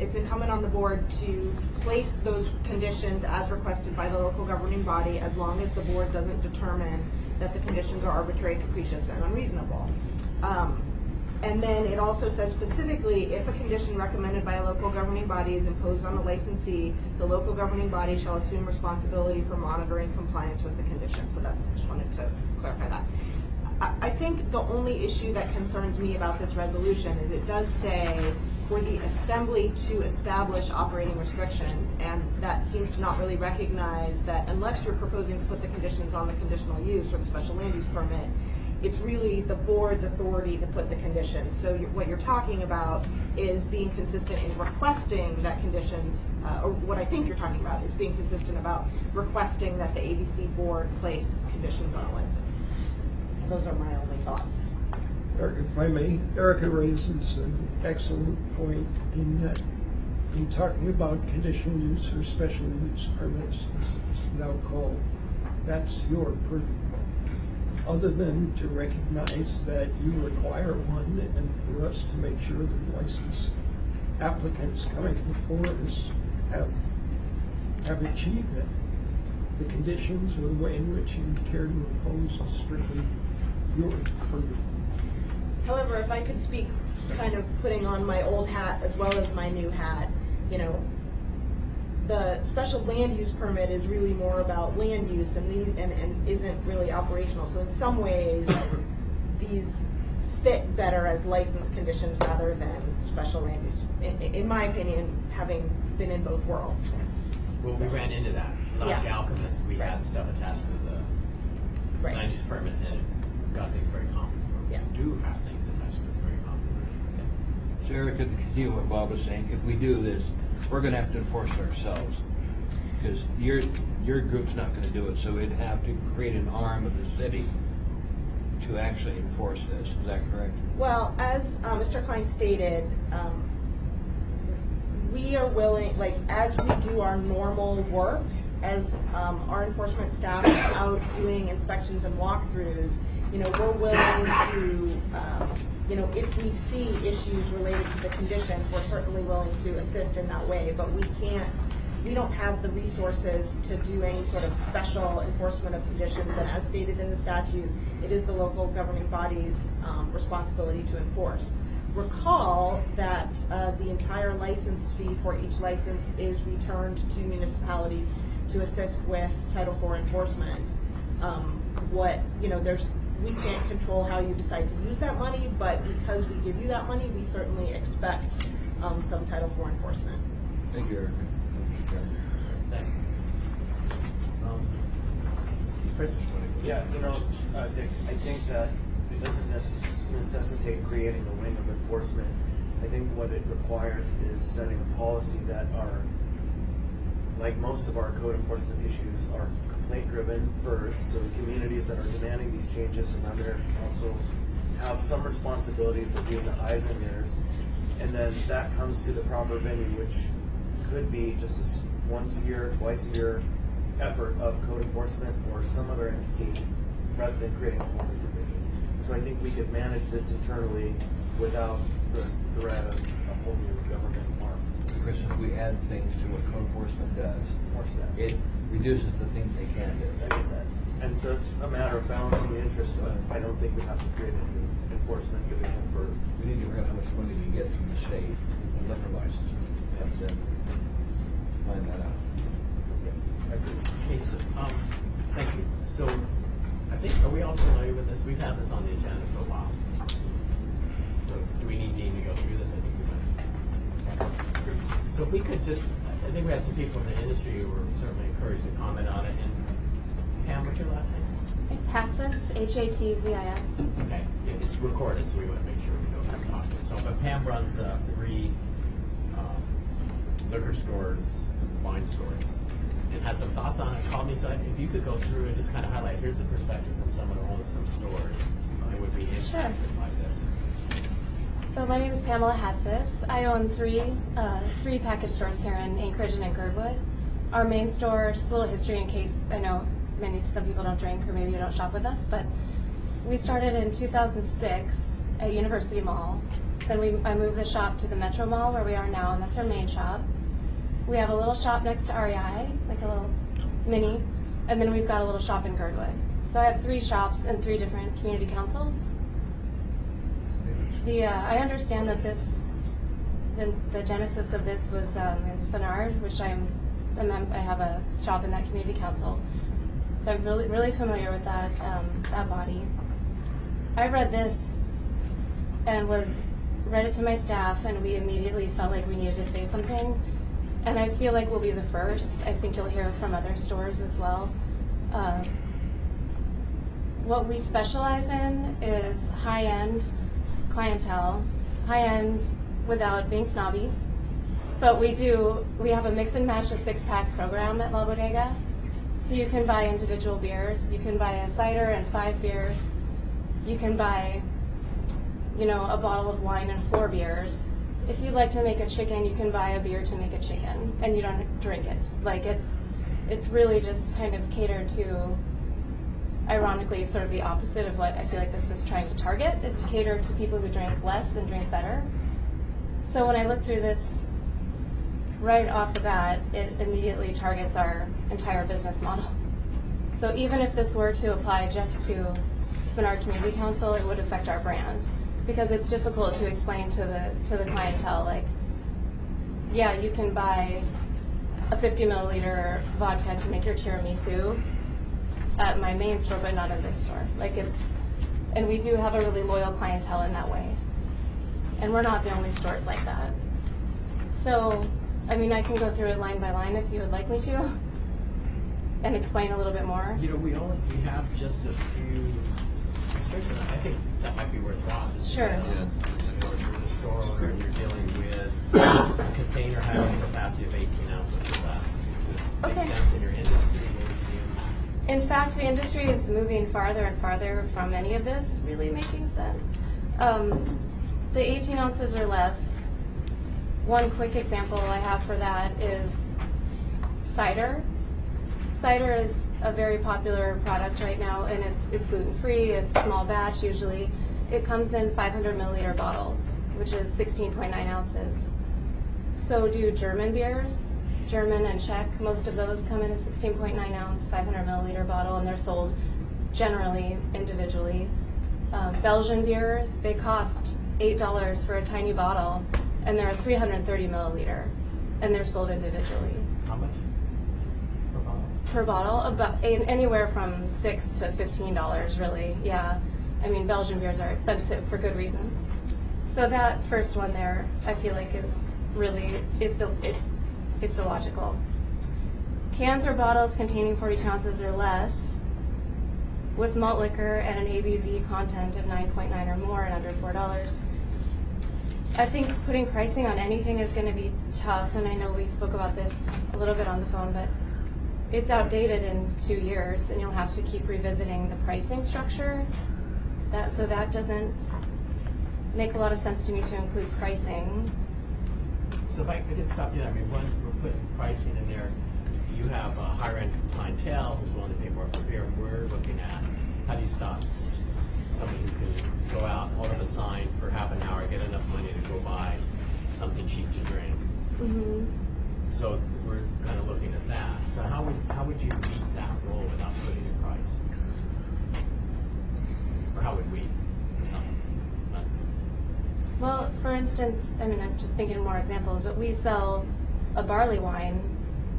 it's incumbent on the board to place those conditions as requested by the local governing body, as long as the board doesn't determine that the conditions are arbitrary, capricious, and unreasonable. And then it also says specifically, if a condition recommended by a local governing body is imposed on the licensee, the local governing body shall assume responsibility for monitoring compliance with the condition. So that's, I just wanted to clarify that. I think the only issue that concerns me about this resolution is it does say for the assembly to establish operating restrictions, and that seems to not really recognize that unless you're proposing to put the conditions on the conditional use or the special land use permit, it's really the board's authority to put the conditions. So what you're talking about is being consistent in requesting that conditions, or what I think you're talking about is being consistent about requesting that the ABC board place conditions on a license. Those are my only thoughts. Eric, if I may, Erica raises an excellent point in that in talking about conditional use or special use permits, it's now called, that's your purview. Other than to recognize that you require one, and for us to make sure that license applicants coming before us have achieved it. The conditions or the way in which you care to impose is strictly your purview. However, if I could speak, kind of putting on my old hat as well as my new hat, the special land use permit is really more about land use and isn't really operational. So in some ways, these fit better as license conditions rather than special land use, in my opinion, having been in both worlds. Well, we ran into that. Alaska Alchemist, we had stuff attached to the land use permit, and it got things very complicated. Yeah. We do have things attached to it, it's very complicated. So Erica, to continue what Bob was saying, if we do this, we're going to have to enforce it ourselves, because your group's not going to do it. So we'd have to create an arm of the city to actually enforce this. Is that correct? Well, as Mr. Klein stated, we are willing, as we do our normal work, as our enforcement staff is out doing inspections and walkthroughs, we're willing to, if we see issues related to the conditions, we're certainly willing to assist in that way, but we don't have the resources to do any sort of special enforcement of conditions, and as stated in the statute, it is the local governing body's responsibility to enforce. Recall that the entire license fee for each license is returned to municipalities to assist with Title IV enforcement. We can't control how you decide to use that money, but because we give you that money, we certainly expect some Title IV enforcement. Thank you, Erica. Thanks. Chris? Yeah, Dick, I think that it doesn't necessitate creating a wing of enforcement. I think what it requires is setting a policy that are, like most of our code enforcement issues, are complaint-driven first, so the communities that are demanding these changes and other councils have some responsibility for being the eyes and ears, and then that comes to the proper venue, which could be just once a year, twice a year effort of code enforcement or some other entity rather than creating a whole new division. So I think we could manage this internally without the threat of a whole new government arm. Chris, if we add things to what code enforcement does, More staff. it reduces the things they can do. I get that. And so it's a matter of balancing the interests, but I don't think we have to create a new enforcement division for. We need to figure out how much money we get from the state, the liquor license, and then find that out. Okay, so, thank you. So, I think, are we all familiar with this? We've had this on the agenda for a while. So, do we need Dean to go through this? I think we might. So if we could just, I think we have some people in the industry who were certainly encouraged to comment on it. And Pam, what's your last name? It's Hatzis, Hatzis. Okay, it's recorded, so we want to make sure we don't have to talk. So, but Pam runs 3 liquor stores, wine stores, and had some thoughts on it. Called me, so if you could go through and just kind of highlight, here's the perspective from someone who owns some stores and would be impacted by this. So my name is Pamela Hatzis. I own three package stores here in Anchorage and in Girdwood. Our main store, just a little history in case I know some people don't drink or maybe you don't shop with us, but we started in 2006 at University Mall. Then I moved the shop to the Metro Mall where we are now, and that's our main shop. We have a little shop next to REI, like a little mini, and then we've got a little shop in Girdwood. So I have 3 shops and 3 different community councils. I understand that the genesis of this was in Spenard, which I have a shop in that community council. So I'm really familiar with that body. I read this and read it to my staff, and we immediately felt like we needed to say something. And I feel like we'll be the first. I think you'll hear from other stores as well. What we specialize in is high-end clientele, high-end without being snobby. But we have a mix and match a 6-pack program at La Bodega. So you can buy individual beers, you can buy a cider and 5 beers, you can buy, a bottle of wine and 4 beers. If you'd like to make a chicken, you can buy a beer to make a chicken, and you don't drink it. Like it's really just kind of catered to, ironically, sort of the opposite of what I feel like this is trying to target. It's catered to people who drink less and drink better. So when I look through this, right off the bat, it immediately targets our entire business model. So even if this were to apply just to Spenard Community Council, it would affect our brand, because it's difficult to explain to the clientele, like, yeah, you can buy a 50 milliliter vodka to make your tiramisu at my main store, but not in this store. And we do have a really loyal clientele in that way. And we're not the only stores like that. So, I can go through it line by line if you would like me to, and explain a little bit more. We have just a few restrictions. I think that might be worthwhile. Sure. You're the store owner and you're dealing with a container having a capacity of 18 ounces or less. Does this make sense in your industry? In fact, the industry is moving farther and farther from any of this really making sense. The 18 ounces or less, one quick example I have for that is cider. Cider is a very popular product right now, and it's gluten-free, it's small batch usually. It comes in 500 milliliter bottles, which is 16.9 ounces. So do German beers, German and Czech, most of those come in a 16.9 ounce, 500 milliliter bottle, and they're sold generally individually. Belgian beers, they cost $8 for a tiny bottle, and they're 330 milliliter, and they're sold individually. How much per bottle? About anywhere from $6 to $15, really. Yeah, Belgian beers are expensive for good reason. So that first one there, I feel like is really it's illogical. Cans or bottles containing 42 ounces or less, with malt liquor and an ABV content of 9.9 or more and under $4. I think putting pricing on anything is going to be tough, and I know we spoke about this a little bit on the phone, but it's outdated in 2 years, and you'll have to keep revisiting the pricing structure. So that doesn't make a lot of sense to me to include pricing. So if I could just stop you there, when we're putting pricing in there, you have a higher end clientele who's willing to pay more for beer, and we're looking at How do you stop somebody who can go out, hold up a sign for half an hour, get enough money to go buy something cheap to drink? Mm-hmm. So we're kind of looking at that. So how would you meet that goal without putting a price? Or how would we? Or something? Well, for instance, I mean, I'm just thinking more examples, but we sell a barley wine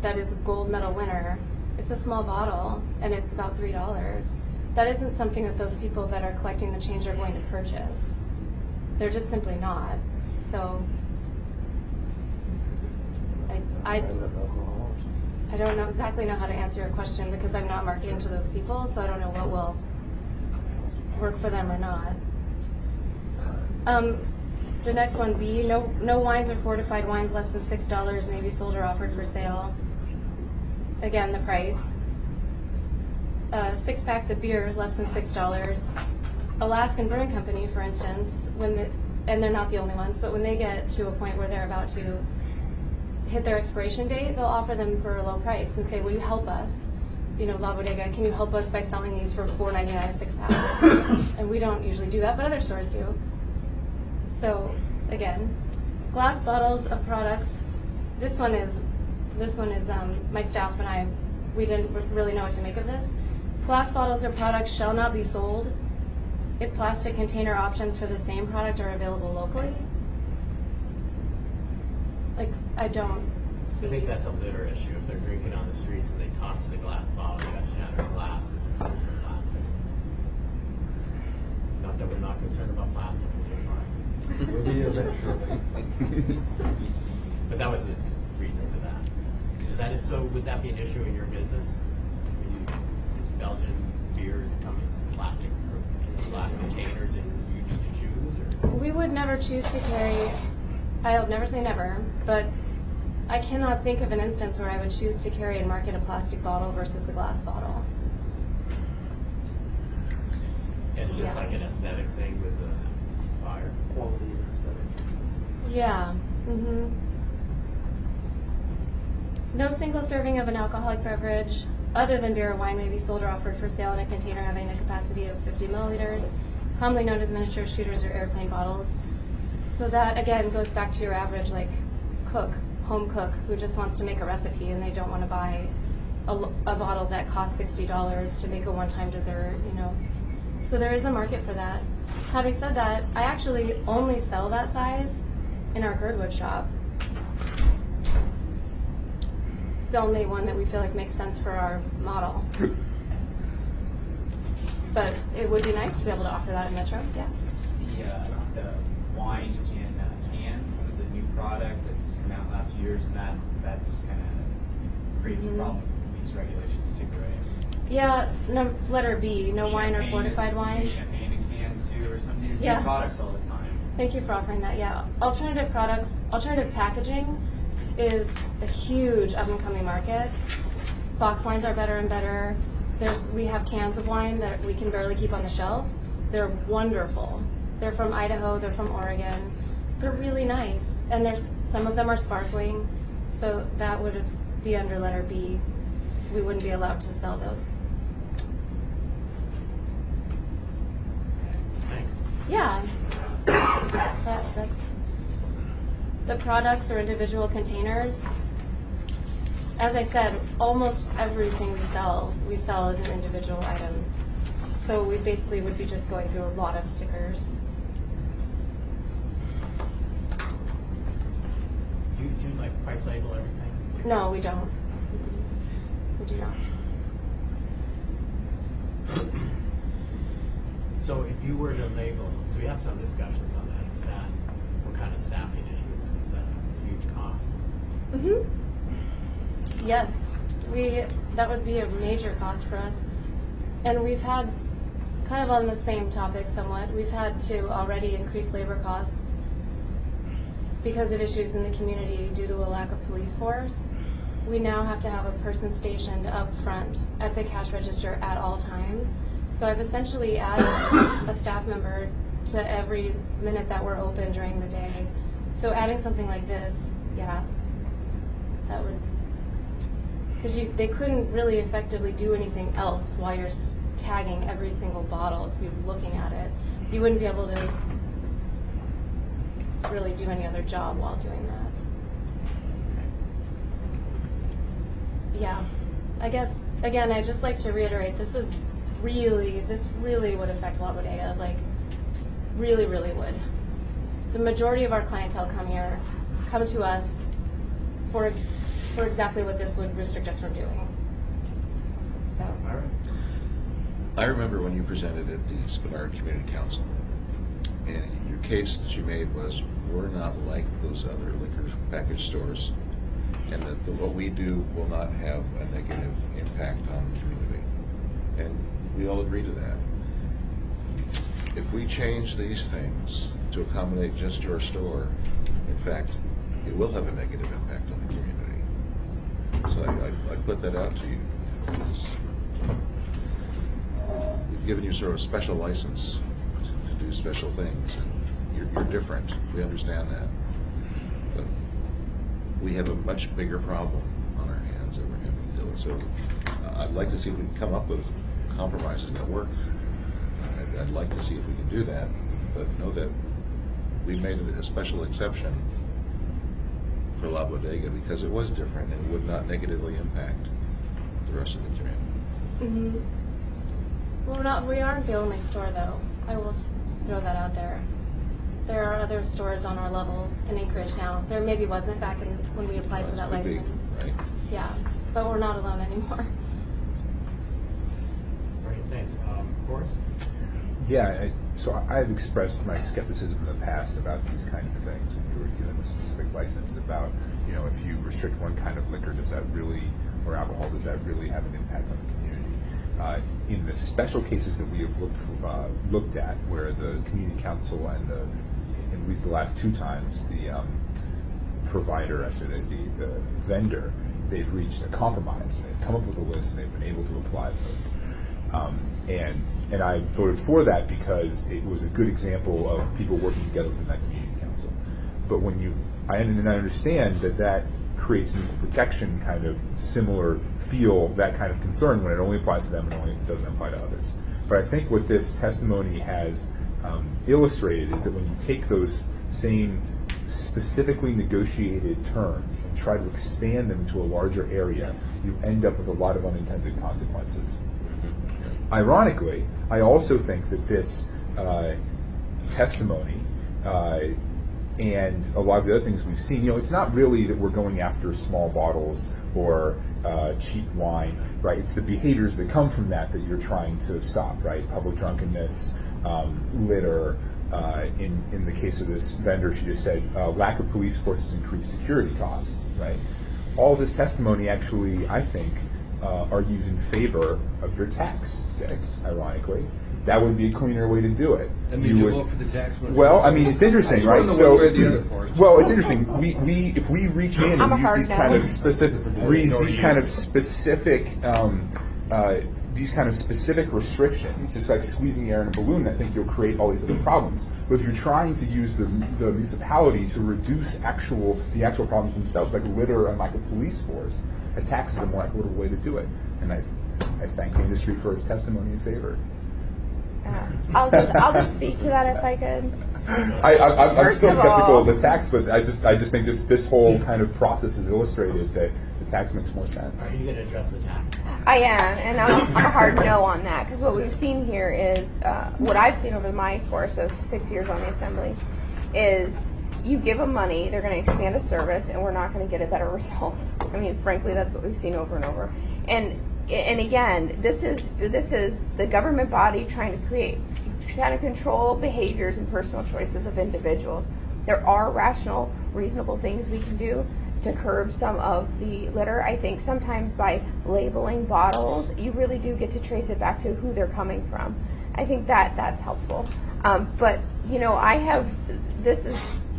that is a gold medal winner. It's a small bottle, and it's about $3. That isn't something that those people that are collecting the change are going to purchase. They're just simply not. So I don't know exactly how to answer your question because I'm not marketing to those people, so I don't know what will work for them or not. The next one, B, no wines or fortified wines less than $6 may be sold or offered for sale. Again, the price. 6 packs of beers less than $6. Alaskan Brewing Company, for instance, and they're not the only ones, but when they get to a point where they're about to hit their expiration date, they'll offer them for a low price and say, will you help us? La Bodega, can you help us by selling these for $4.99 a 6-pack? And we don't usually do that, but other stores do. So again, glass bottles of products. This one is my staff and I, we didn't really know what to make of this. Glass bottles or products shall not be sold if plastic container options for the same product are available locally. Like, I don't see. I think that's a litter issue. If they're drinking on the streets and they toss the glass bottle, they got shattered glass as opposed to plastic. Not that we're not concerned about plastic. We'll be eventually. But that was the reason for that. Is that it? So would that be an issue in your business? Belgian beers come in plastic or glass containers and you need to choose? Or? We would never choose to carry, I'll never say never, but I cannot think of an instance where I would choose to carry and market a plastic bottle versus a glass bottle. And it's just like an aesthetic thing with the buyer? Quality and aesthetic. Yeah. Mm-hmm. No single serving of an alcoholic beverage other than beer or wine may be sold or offered for sale in a container having a capacity of 50 milliliters, commonly known as miniature shooters or airplane bottles. So that, again, goes back to your average, like, home cook, who just wants to make a recipe and they don't want to buy a bottle that costs $60 to make a one-time dessert, So there is a market for that. Having said that, I actually only sell that size in our Girdwood shop. It's the only one that we feel like makes sense for our model. But it would be nice to be able to offer that in Metro, yeah. The wine in cans was a new product that just came out last year, and that's kind of creates a problem with these regulations too, right? Yeah, letter B, no wine or fortified wine. Champagne in cans too, or something. Yeah. New products all the time. Thank you for offering that, yeah. Alternative products, alternative packaging is a huge up-and-coming market. Box wines are better and better. We have cans of wine that we can barely keep on the shelf. They're wonderful. They're from Idaho, they're from Oregon. They're really nice. And some of them are sparkling, so that would be under letter B. We wouldn't be allowed to sell those. Thanks. Yeah. That's the products or individual containers. As I said, almost everything we sell as an individual item. So we basically would be just going through a lot of stickers. Do you like price label everything? No, we don't. We do not. So if you were to label, so we have some discussions on that. Is that what kind of staffing issues? Is that a huge cost? Mm-hmm. Yes, that would be a major cost for us. And we've had, kind of on the same topic somewhat, we've had to already increase labor costs because of issues in the community due to a lack of police force. We now have to have a person stationed up front at the cash register at all times. So I've essentially added a staff member to every minute that we're open during the day. So adding something like this, yeah, that would, because they couldn't really effectively do anything else while you're tagging every single bottle, so you're looking at it, you wouldn't be able to really do any other job while doing that. Yeah, I guess, again, I'd just like to reiterate, this really would affect La Bodega, like, really would. The majority of our clientele come to us for exactly what this would restrict us from doing. So. All right. I remember when you presented at the Spenard Community Council, and your case that you made was, we're not like those other liquor package stores, and that what we do will not have a negative impact on the community. And we all agree to that. If we change these things to accommodate just your store, in fact, it will have a negative impact on the community. So I put that out to you. We've given you sort of a special license to do special things. You're different. We understand that. But we have a much bigger problem on our hands that we're having to deal with. So I'd like to see if we can come up with compromises that work. I'd like to see if we can do that, but know that we made it a special exception for La Bodega because it was different and it would not negatively impact the rest of the community. Mm-hmm. Well, we aren't the only store, though. I will throw that out there. There are other stores on our level in Anchorage now. There maybe wasn't back when we applied for that Could be, license. right? Yeah, but we're not alone anymore. Great, thanks. Boris? Yeah, so I've expressed my skepticism in the past about these kind of things when you were dealing with specific license about, if you restrict one kind of liquor, does that really, or alcohol, does that really have an impact on the community? In the special cases that we have looked at, where the community council and at least the last two times, the provider, I said the vendor, they've reached a compromise. They've come up with a list and they've been able to apply those. And I voted for that because it was a good example of people working together within that community council. But I understand that creates an equal protection kind of similar feel, that kind of concern when it only applies to them and only doesn't apply to others. But I think what this testimony has illustrated is that when you take those same specifically negotiated terms and try to expand them to a larger area, you end up with a lot of unintended consequences. Ironically, I also think that this testimony and a lot of the other things we've seen, it's not really that we're going after small bottles or cheap wine, right? It's the behaviors that come from that you're trying to stop, right? Public drunkenness, litter. In the case of this vendor, she just said lack of police forces increase security costs, right? All this testimony actually, I think, argues in favor of your tax, Dick, ironically. That would be a cleaner way to do it. That means you vote for the tax one. Well, I mean, it's interesting, right? One So, way or the other for us. well, it's interesting. If we reach in I'm a and use hard these no. kind of specific, these kind of specific restrictions, it's like squeezing air in a balloon. I think you'll create all these other problems. But if you're trying to use the municipality to reduce the actual problems themselves, like litter and like a police force, a tax is a more equitable way to do it. And I thank the industry for its testimony in favor. I'll just speak to that if I could. I'm still First of skeptical all- of the tax, but I just think this whole kind of process has illustrated that the tax makes more sense. Are you going to address the tax? I am, and I'm a hard no on that, because what we've seen here is, what I've seen over my course of 6 years on the assembly, is you give them money, they're going to expand a service, and we're not going to get a better result. I mean, frankly, that's what we've seen over and over. And again, this is the government body trying to control behaviors and personal choices of individuals. There are rational, reasonable things we can do to curb some of the litter. I think sometimes by labeling bottles, you really do get to trace it back to who they're coming from. I think that's helpful. But this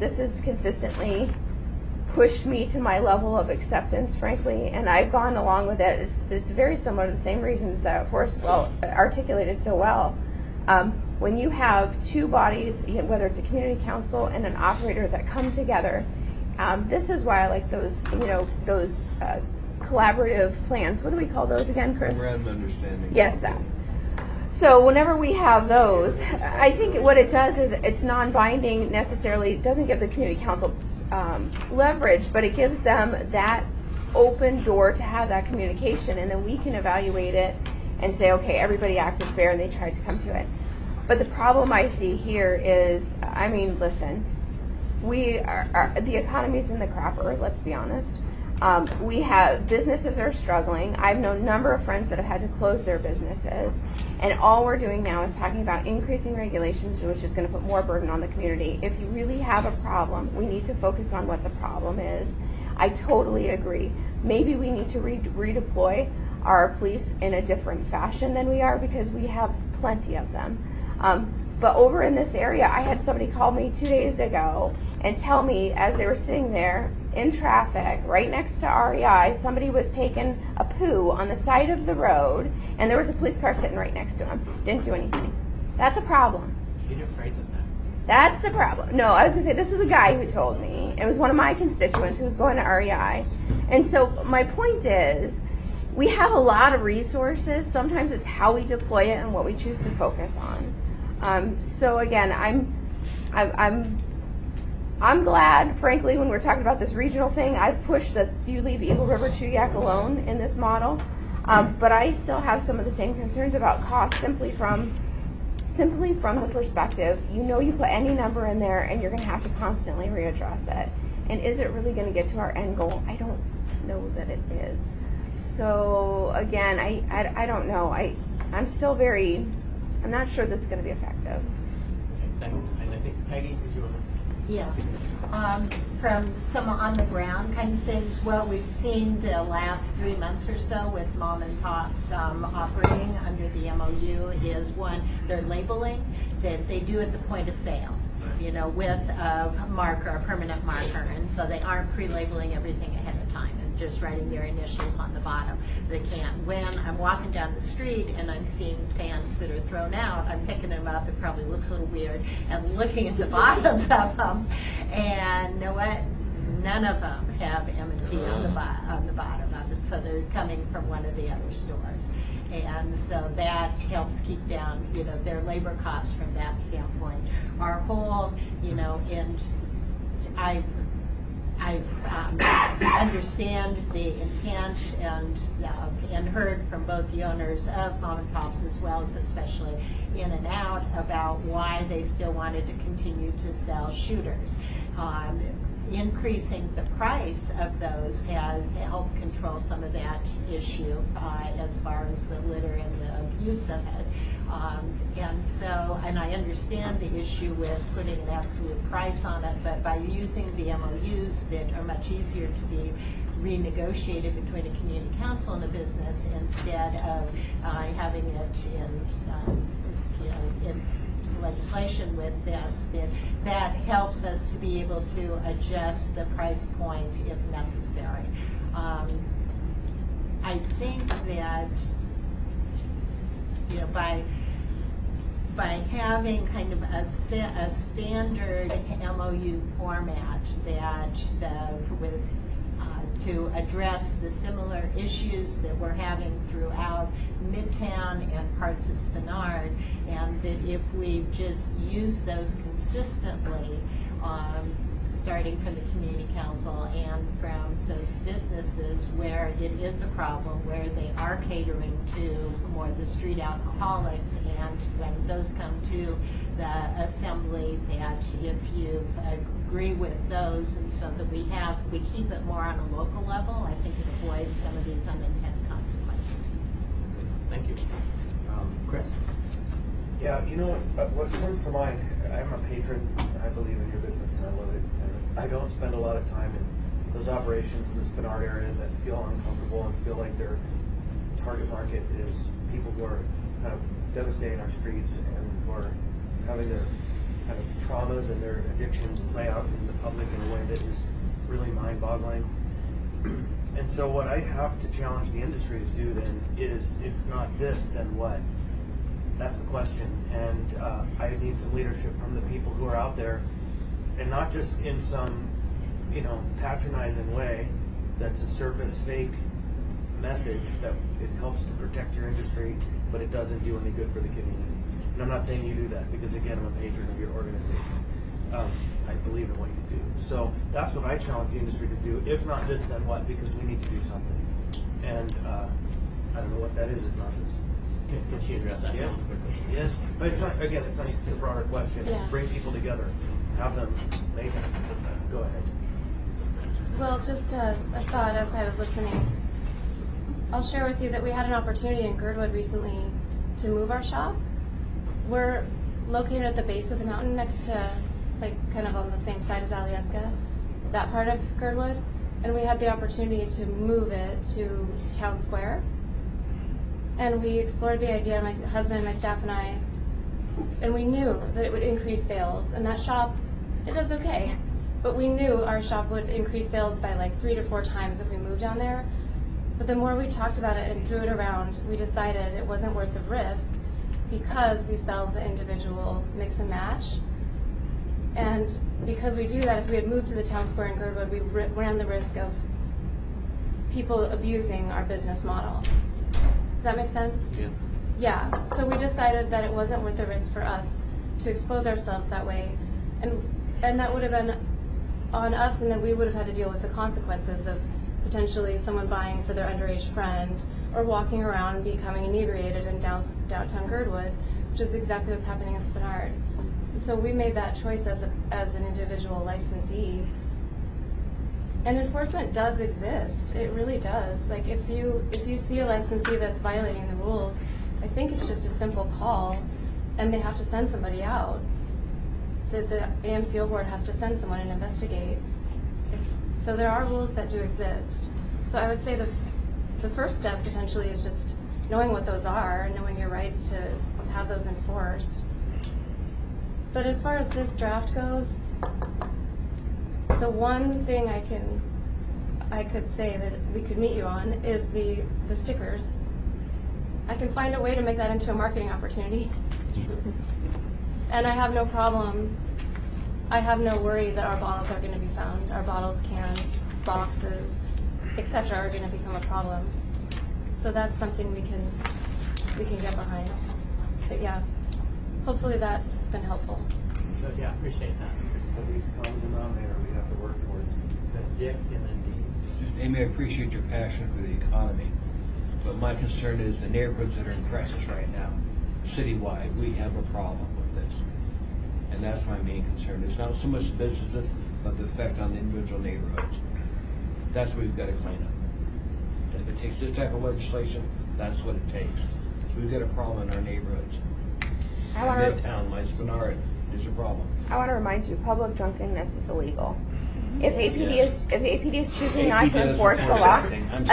is consistently pushed me to my level of acceptance, frankly, and I've gone along with it. It's very similar to the same reasons that Forrest articulated so well. When you have two bodies, whether it's a community council and an operator that come together, this is why I like those collaborative plans. What do we call those again, Chris? Memorandum of understanding. Yes, that. So whenever we have those, I think what it does is it's non-binding necessarily. It doesn't give the community council leverage, but it gives them that open door to have that communication, and then we can evaluate it and say, okay, everybody acted fair and they tried to come to it. But the problem I see here is, I mean, listen, we are the economy's in the crapper, let's be honest. We have businesses are struggling. I've known a number of friends that have had to close their businesses, and all we're doing now is talking about increasing regulations, which is going to put more burden on the community. If you really have a problem, we need to focus on what the problem is. I totally agree. Maybe we need to redeploy our police in a different fashion than we are, because we have plenty of them. But over in this area, I had somebody call me 2 days ago and tell me, as they were sitting there in traffic right next to REI, somebody was taking a poo on the side of the road, and there was a police car sitting right next to him. Didn't do anything. That's a problem. You didn't phrase it that. That's a problem. No, I was going to say, this was a guy who told me. It was one of my constituents who was going to REI. And so my point is, we have a lot of resources. Sometimes it's how we deploy it and what we choose to focus on. So again, I'm glad, frankly, when we're talking about this regional thing, I've pushed that you leave Eagle River Chuyak alone in this model. But I still have some of the same concerns about cost, simply from the perspective, you know, you put any number in there and you're going to have to constantly readdress it. And is it really going to get to our end goal? I don't know that it is. So again, I don't know. I'm not sure this is going to be effective. Okay, thanks. And I think Peggy, did you want to? Yeah. From some on the ground kind of things, what we've seen the last 3 months or so with mom and pops operating under the MOU is, one, their labeling that they do at the point of sale, you know, with a marker, a permanent marker, and so they aren't pre-labeling everything ahead of time and just writing their initials on the bottom. They can't. When I'm walking down the street and I'm seeing cans that are thrown out, I'm picking them up. It probably looks a little weird, and looking at the bottoms of them, and you know what? None of them have M&P on the bottom of it, so they're coming from one of the other stores. And so that helps keep down, you know, their labor costs from that standpoint. Our whole, you know, and I understand the intent and heard from both the owners of mom and pops, as well as especially In and Out, about why they still wanted to continue to sell shooters. Increasing the price of those has helped control some of that issue as far as the litter and the abuse of it. And I understand the issue with putting an absolute price on it, but by using the MOUs that are much easier to be renegotiated between a community council and a business, instead of having it in legislation with this, that helps us to be able to adjust the price point if necessary. I think that, you know, by having kind of a standard MOU format to address the similar issues that we're having throughout Midtown and parts of Spenard, and that if we just use those consistently, starting from the community council and from those businesses where it is a problem, where they are catering to more the street alcoholics, and when those come to the assembly, that if you agree with those, and so that we keep it more on a local level, I think it avoids some of these unintended consequences. Thank you. Chris? Yeah, you know what comes to mind, I'm a patron, and I believe in your business, and I love it. And I don't spend a lot of time in those operations in the Spenard area that feel uncomfortable and feel like their target market is people who are kind of devastating our streets and who are having their kind of traumas and their addictions play out in the public in a way that is really mind-boggling. And so what I have to challenge the industry to do then is, if not this, then what? That's the question. And I need some leadership from the people who are out there, and not just in some, you know, patronizing way that's a surface fake message that it helps to protect your industry, but it doesn't do any good for the community. And I'm not saying you do that, because again, I'm a patron of your organization. I believe in what you do. So that's what I challenge the industry to do. If not this, then what? Because we need to do something. And I don't know what that is, if not this. Can she address that Yeah. quickly? Yes. But it's not, again, it's a broader question. Yeah. Bring people together. Have them make it. Go ahead. Well, just a thought as I was listening. I'll share with you that we had an opportunity in Girdwood recently to move our shop. We're located at the base of the mountain next to, like, kind of on the same side as Alyeska, that part of Girdwood. And we had the opportunity to move it to Town Square. And we explored the idea, my husband, my staff, and I, and we knew that it would increase sales. And that shop, it does okay. But we knew our shop would increase sales by like 3 to 4 times if we moved down there. But the more we talked about it and threw it around, we decided it wasn't worth the risk because we sell the individual mix and match. And because we do that, if we had moved to the Town Square in Girdwood, we ran the risk of people abusing our business model. Does that make sense? Yeah. Yeah, so we decided that it wasn't worth the risk for us to expose ourselves that way. And that would have been on us, and then we would have had to deal with the consequences of potentially someone buying for their underage friend or walking around and becoming inebriated in downtown Girdwood, which is exactly what's happening in Spenard. So we made that choice as an individual licensee. And enforcement does exist. It really does. Like if you see a licensee that's violating the rules, I think it's just a simple call, and they have to send somebody out. The AMCO board has to send someone and investigate. So there are rules that do exist. So I would say the first step potentially is just knowing what those are and knowing your rights to have those enforced. But as far as this draft goes, the one thing I could say that we could meet you on is the stickers. I can find a way to make that into a marketing opportunity. And I have no problem, I have no worry that our bottles are going to be found. Our bottles, cans, boxes, etc. are going to become a problem. So that's something we can get behind. But yeah, hopefully that's been helpful. So yeah, appreciate that. It's the least common denominator we have to work towards. It's got Dick and then D. Amy, I appreciate your passion for the economy, but my concern is the neighborhoods that are in crisis right now, citywide, we have a problem with this. And that's my main concern. It's not so much the businesses, but the effect on the individual neighborhoods. That's what we've got to clean up. If it takes this type of legislation, that's what it takes. So we've got a problem in our neighborhoods. Midtown, like Spenard, is a problem. I want to remind you, public drunkenness is illegal. If APD is choosing not to enforce the law,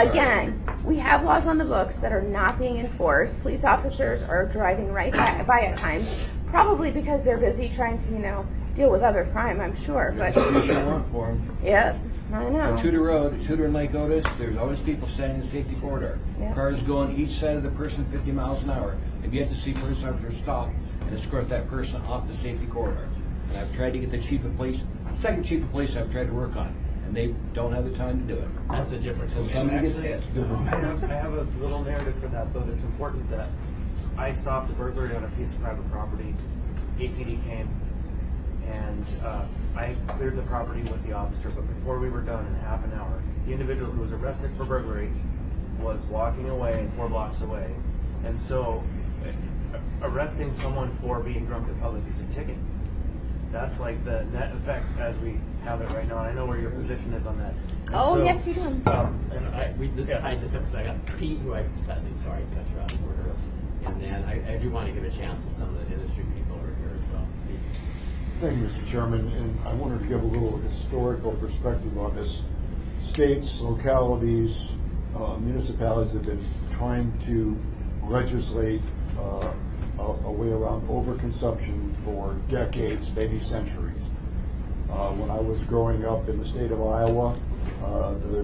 again, we have laws on the books that are not being enforced. Police officers are driving right by at times, probably because they're busy trying to, deal with other crime, I'm sure. But for them. Yep, I know. On Tudor Road, Tudor and Lake Otis, there's always people standing in the safety corridor. Yep. Cars going each side of the person 50 miles an hour. And you have to see police officers stop and escort that person off the safety corridor. And I've tried to get the chief of police, second chief of police I've tried to work on, and they don't have the time to do it. That's a different So somebody gets hit. I have a little narrative for that, though. It's important that I stopped a burglary on a piece of private property. APD came, and I cleared the property with the officer, but before we were done in half an hour, the individual who was arrested for burglary was walking away 4 blocks away. And so arresting someone for being drunk in public is a ticket. That's like the net effect as we have it right now. I know where your position is on that. And Yes, you do. And hide this up because I got Pete, who I'm sadly sorry to cut you out of order. And then I do want to give a chance to some of the industry people over here as well. Pete. Thank you, Mr. Chairman, and I wanted to give a little historical perspective on this. States, localities, municipalities have been trying to legislate a way around overconsumption for decades, maybe centuries. When I was growing up in the state of Iowa,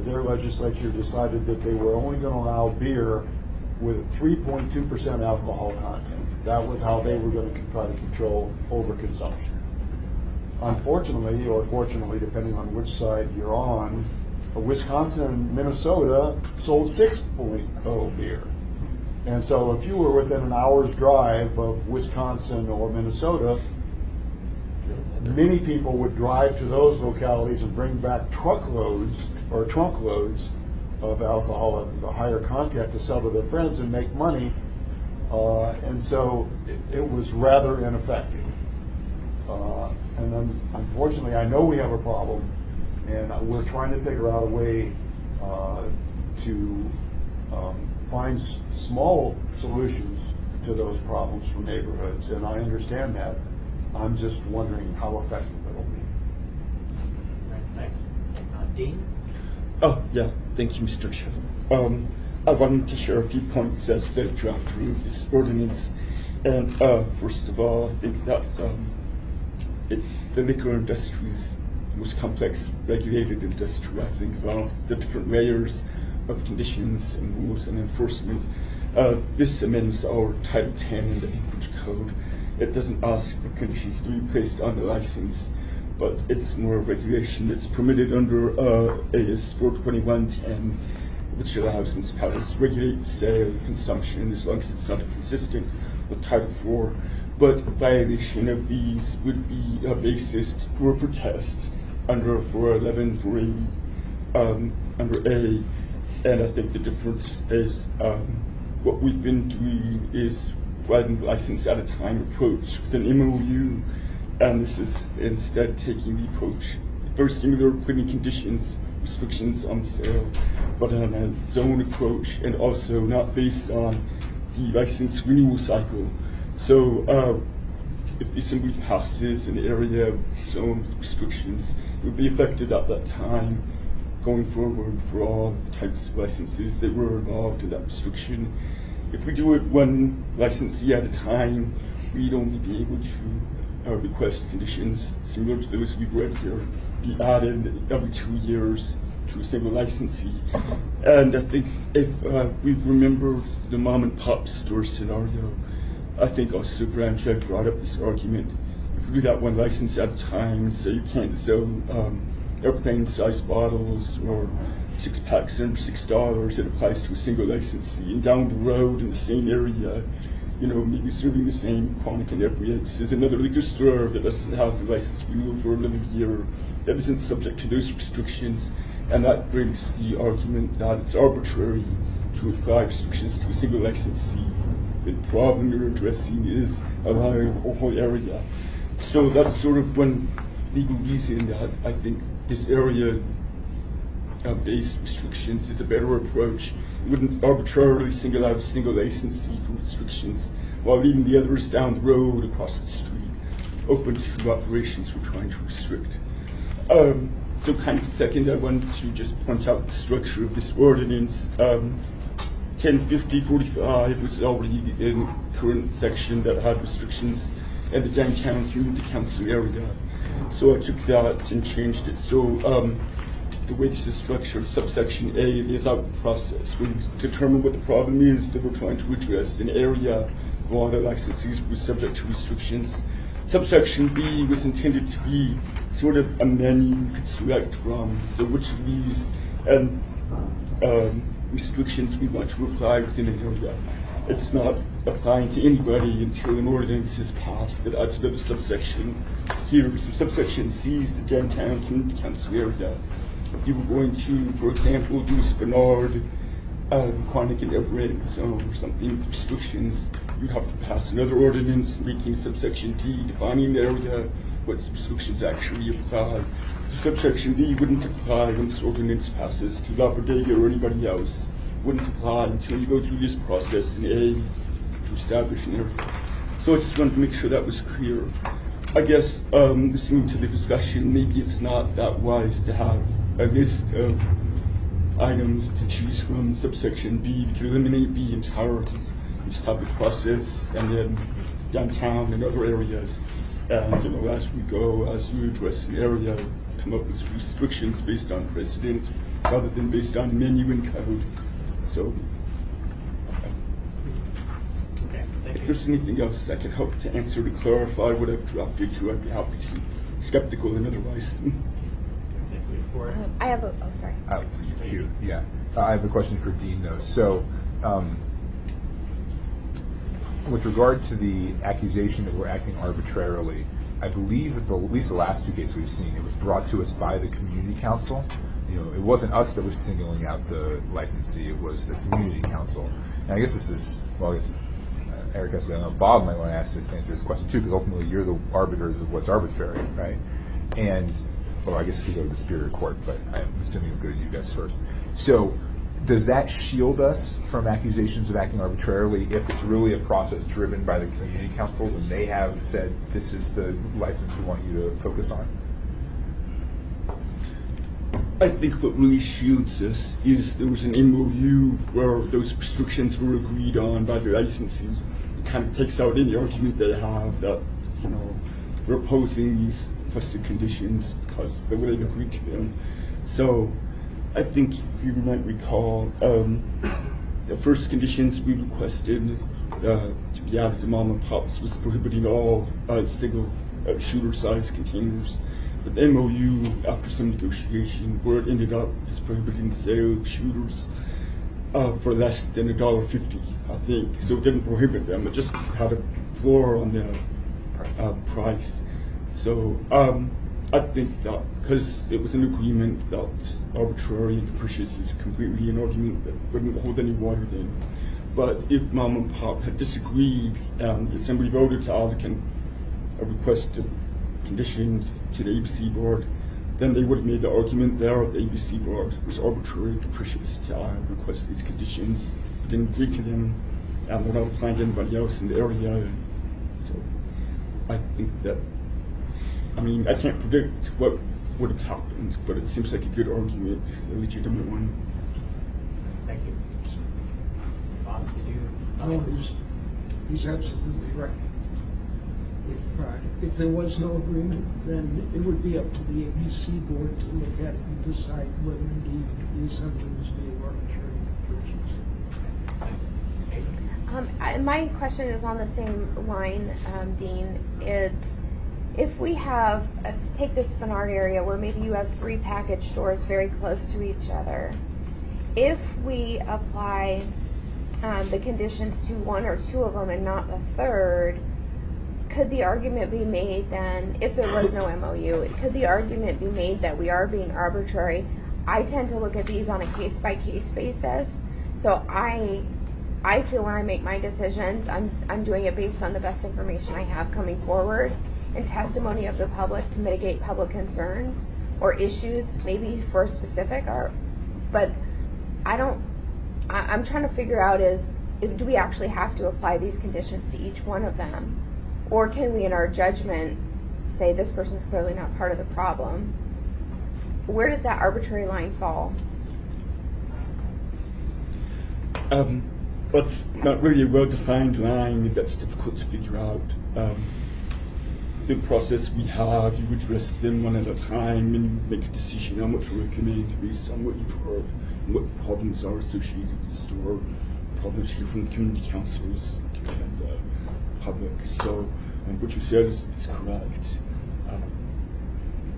their legislature decided that they were only going to allow beer with 3.2% alcohol content. That was how they were going to try to control overconsumption. Unfortunately, or fortunately, depending on which side you're on, Wisconsin and Minnesota sold 6.0 beer. And so if you were within an hour's drive of Wisconsin or Minnesota, many people would drive to those localities and bring back truckloads or trunk loads of alcohol of a higher content to sell to their friends and make money. And so it was rather ineffective. And then, unfortunately, I know we have a problem, and we're trying to figure out a way to find small solutions to those problems for neighborhoods, and I understand that. I'm just wondering how effective it'll be. Right, thanks. Dean? Oh, yeah. Thank you, Mr. Chair. I wanted to share a few points as the drafter of this ordinance. And first of all, I think that it's the liquor industry's most complex regulated industry. I think of all the different layers of conditions and rules and enforcement. This amends our Title 10 in the English Code. It doesn't ask for conditions to be placed on the license, but it's more regulation that's permitted under AS 42110, which allows municipalities to regulate sale, consumption, as long as it's not consistent with Title 4. But violation of these would be a basis for protest under 411, 480, under A. And I think the difference is what we've been doing is providing the license at a time approach with an MOU, and this is instead taking the approach very similar, putting conditions, restrictions on sale, but on a zone approach and also not based on the license renewal cycle. So if the assembly passes an area zone restrictions, it would be affected at that time going forward for all types of licenses that were involved in that restriction. If we do it one licensee at a time, we'd only be able to request conditions similar to those we've read here be added every 2 years to a single licensee. And I think if we remember the mom and pop store scenario, I think also Branchek brought up this argument. If we do that one license at a time, so you can't sell airplane-sized bottles or 6-packs under $6, it applies to a single licensee. And down the road in the same area, you know, maybe serving the same chronic inebriates is another liquor store that doesn't have the license renewal for another year, that isn't subject to those restrictions. And that brings the argument that it's arbitrary to apply restrictions to a single licensee. The problem you're addressing is allowing a whole area. So that's sort of one legal reason that I think this area based restrictions is a better approach. It wouldn't arbitrarily single out a single licensee for restrictions while leaving the others down the road across the street open to operations we're trying to restrict. So kind of second, I wanted to just point out the structure of this ordinance. 1050-45 was already in the current section that had restrictions in the downtown community council area. So I took that and changed it. So the way this is structured, subsection A lays out the process. We determine what the problem is that we're trying to address, an area where all the licensees were subject to restrictions. Subsection B was intended to be sort of a menu you could select from. So which of these restrictions we want to apply within an area. It's not applying to anybody until an ordinance is passed that adds another subsection here. So subsection C is the downtown community council area. If you were going to, for example, do a Spinard, chronic inebriated zone or something with restrictions, you'd have to pass another ordinance making subsection D, defining the area, what restrictions actually apply. Subsection D wouldn't apply when this ordinance passes to La Bodega or anybody else. Wouldn't apply until you go through this process in A to establish an area. So I just wanted to make sure that was clear. I guess listening to the discussion, maybe it's not that wise to have a list of items to choose from. Subsection B, we could eliminate B entirely. Just have the process and then downtown and other areas. And you know, as we go, as we address an area, come up with restrictions based on precedent rather than based on menu and code. So if there's anything else I can help to answer to clarify what I've drafted here, I'd be happy to. Skeptical and otherwise. Thank you. for it? I have a, oh, sorry. Q, yeah. I have a question for Dean, though. So, with regard to the accusation that we're acting arbitrarily, I believe that at least the last two cases we've seen, it was brought to us by the community council. You know, it wasn't us that was singling out the licensee; it was the community council. And I guess this is, well, I guess Eric has to know. Bob might want to answer this question too, because ultimately you're the arbiters of what's arbitrary, right? And, well, I guess it could go to the Superior Court, but I'm assuming it'll go to you guys first. So, does that shield us from accusations of acting arbitrarily if it's really a process driven by the community councils and they have said this is the license we want you to focus on? I think what really shields us is there was an MOU where those restrictions were agreed on by the licensee. It kind of takes out any argument they have that, you know, we're opposing these requested conditions because they would have agreed to them. So I think if you might recall, the first conditions we requested to be added to mom and pops was prohibiting all single shooter size containers. But the MOU, after some negotiation, where it ended up is prohibiting the sale of shooters for less than $1.50, I think. So it didn't prohibit them; it just had a floor on the price. So I think that because it was an agreement that arbitrary and capricious is completely an argument that wouldn't hold any water then. But if mom and pop had disagreed and the assembly voted to add a request to conditioned to the ABC board, then they would have made the argument there at the ABC board was arbitrary and capricious to request these conditions, didn't agree to them, and without applying to anybody else in the area. So I think that, I mean, I can't predict what would have happened, but it seems like a good argument, a legitimate one. Thank you. Bob, did you? No, he's absolutely right. If there was no agreement, then it would be up to the ABC board to look at it and decide whether indeed the assembly was being arbitrary and capricious. My question is on the same line, Dean. It's if we have, take this Spenard area where maybe you have 3 package stores very close to each other. If we apply the conditions to 1 or 2 of them and not the third, could the argument be made then, if there was no MOU, could the argument be made that we are being arbitrary? I tend to look at these on a case-by-case basis. So I feel when I make my decisions, I'm doing it based on the best information I have coming forward and testimony of the public to mitigate public concerns or issues maybe for a specific but I'm trying to figure out do we actually have to apply these conditions to each one of them? Or can we, in our judgment, say this person's clearly not part of the problem? Where does that arbitrary line fall? That's not really a well-defined line. That's difficult to figure out. The process we have, you address them one at a time and make a decision on what to recommend based on what you've heard and what problems are associated with the store, problems here from the community councils and the public. So what you said is correct.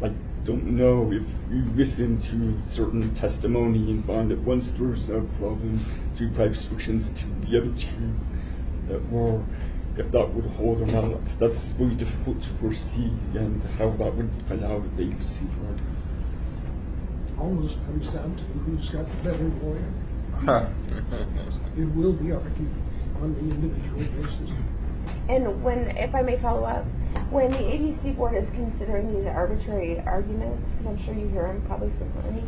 I don't know if you listen to certain testimony and find that one store's no problem, to apply restrictions to the other 2, if that would hold or not. That's really difficult to foresee and how that would play out at the ABC board. Almost comes down to who's got the better lawyer. It will be argued on the individual basis. And if I may follow up, when the ABC board is considering these arbitrary arguments, because I'm sure you hear them probably frequently,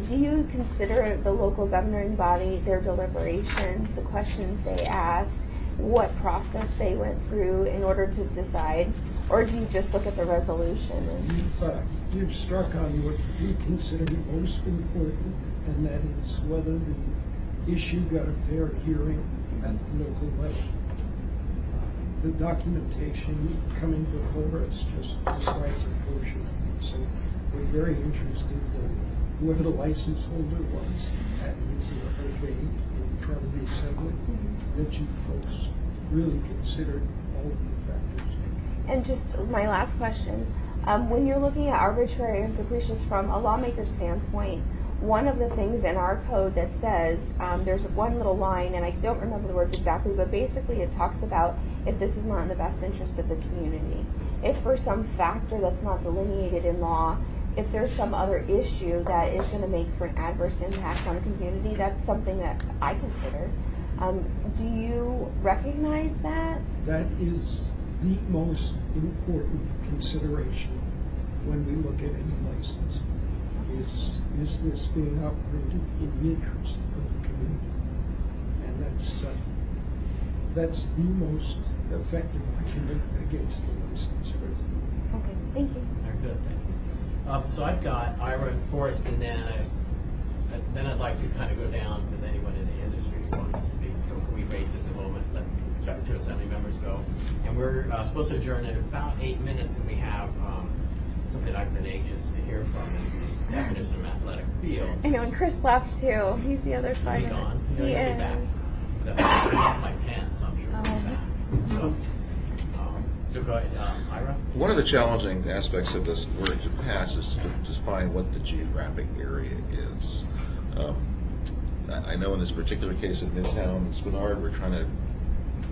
do you consider the local governing body, their deliberations, the questions they asked, what process they went through in order to decide, or do you just look at the resolution? You've struck on what we consider most important, and that is whether the issue got a fair hearing at the local level. The documentation coming before us just describes a portion of it. So we're very interested in whoever the license holder was at his or in front of the assembly, that you folks really considered all of the factors. And just my last question, When you're looking at arbitrary and capricious from a lawmaker's standpoint, one of the things in our code that says, there's one little line, and I don't remember the words exactly, but basically it talks about if this is not in the best interest of the community. If for some factor that's not delineated in law, if there's some other issue that is going to make for an adverse impact on the community, that's something that I consider. Do you recognize that? That is the most important consideration when we look at any license. Is this being operated in the interest of the community? And that's the most effective argument against the license. Okay, thank you. Very good, thank you. So I've got Ira and Forrest, and then I'd like to kind of go down with anyone in the industry who wants to speak. So can we wait just a moment, let the two assembly members go? And we're supposed to adjourn in about 8 minutes, and we have something I've been anxious to hear from is the definition of athletic field. I know, and Chris left too. He's the other side. Is he of it. gone? He He'll be is. back. I got my pen, so I'm sure he'll be back. So go ahead, Ira. One of the challenging aspects of this were to pass is to define what the geographic area is. I know in this particular case in Midtown and Spenard, we're trying to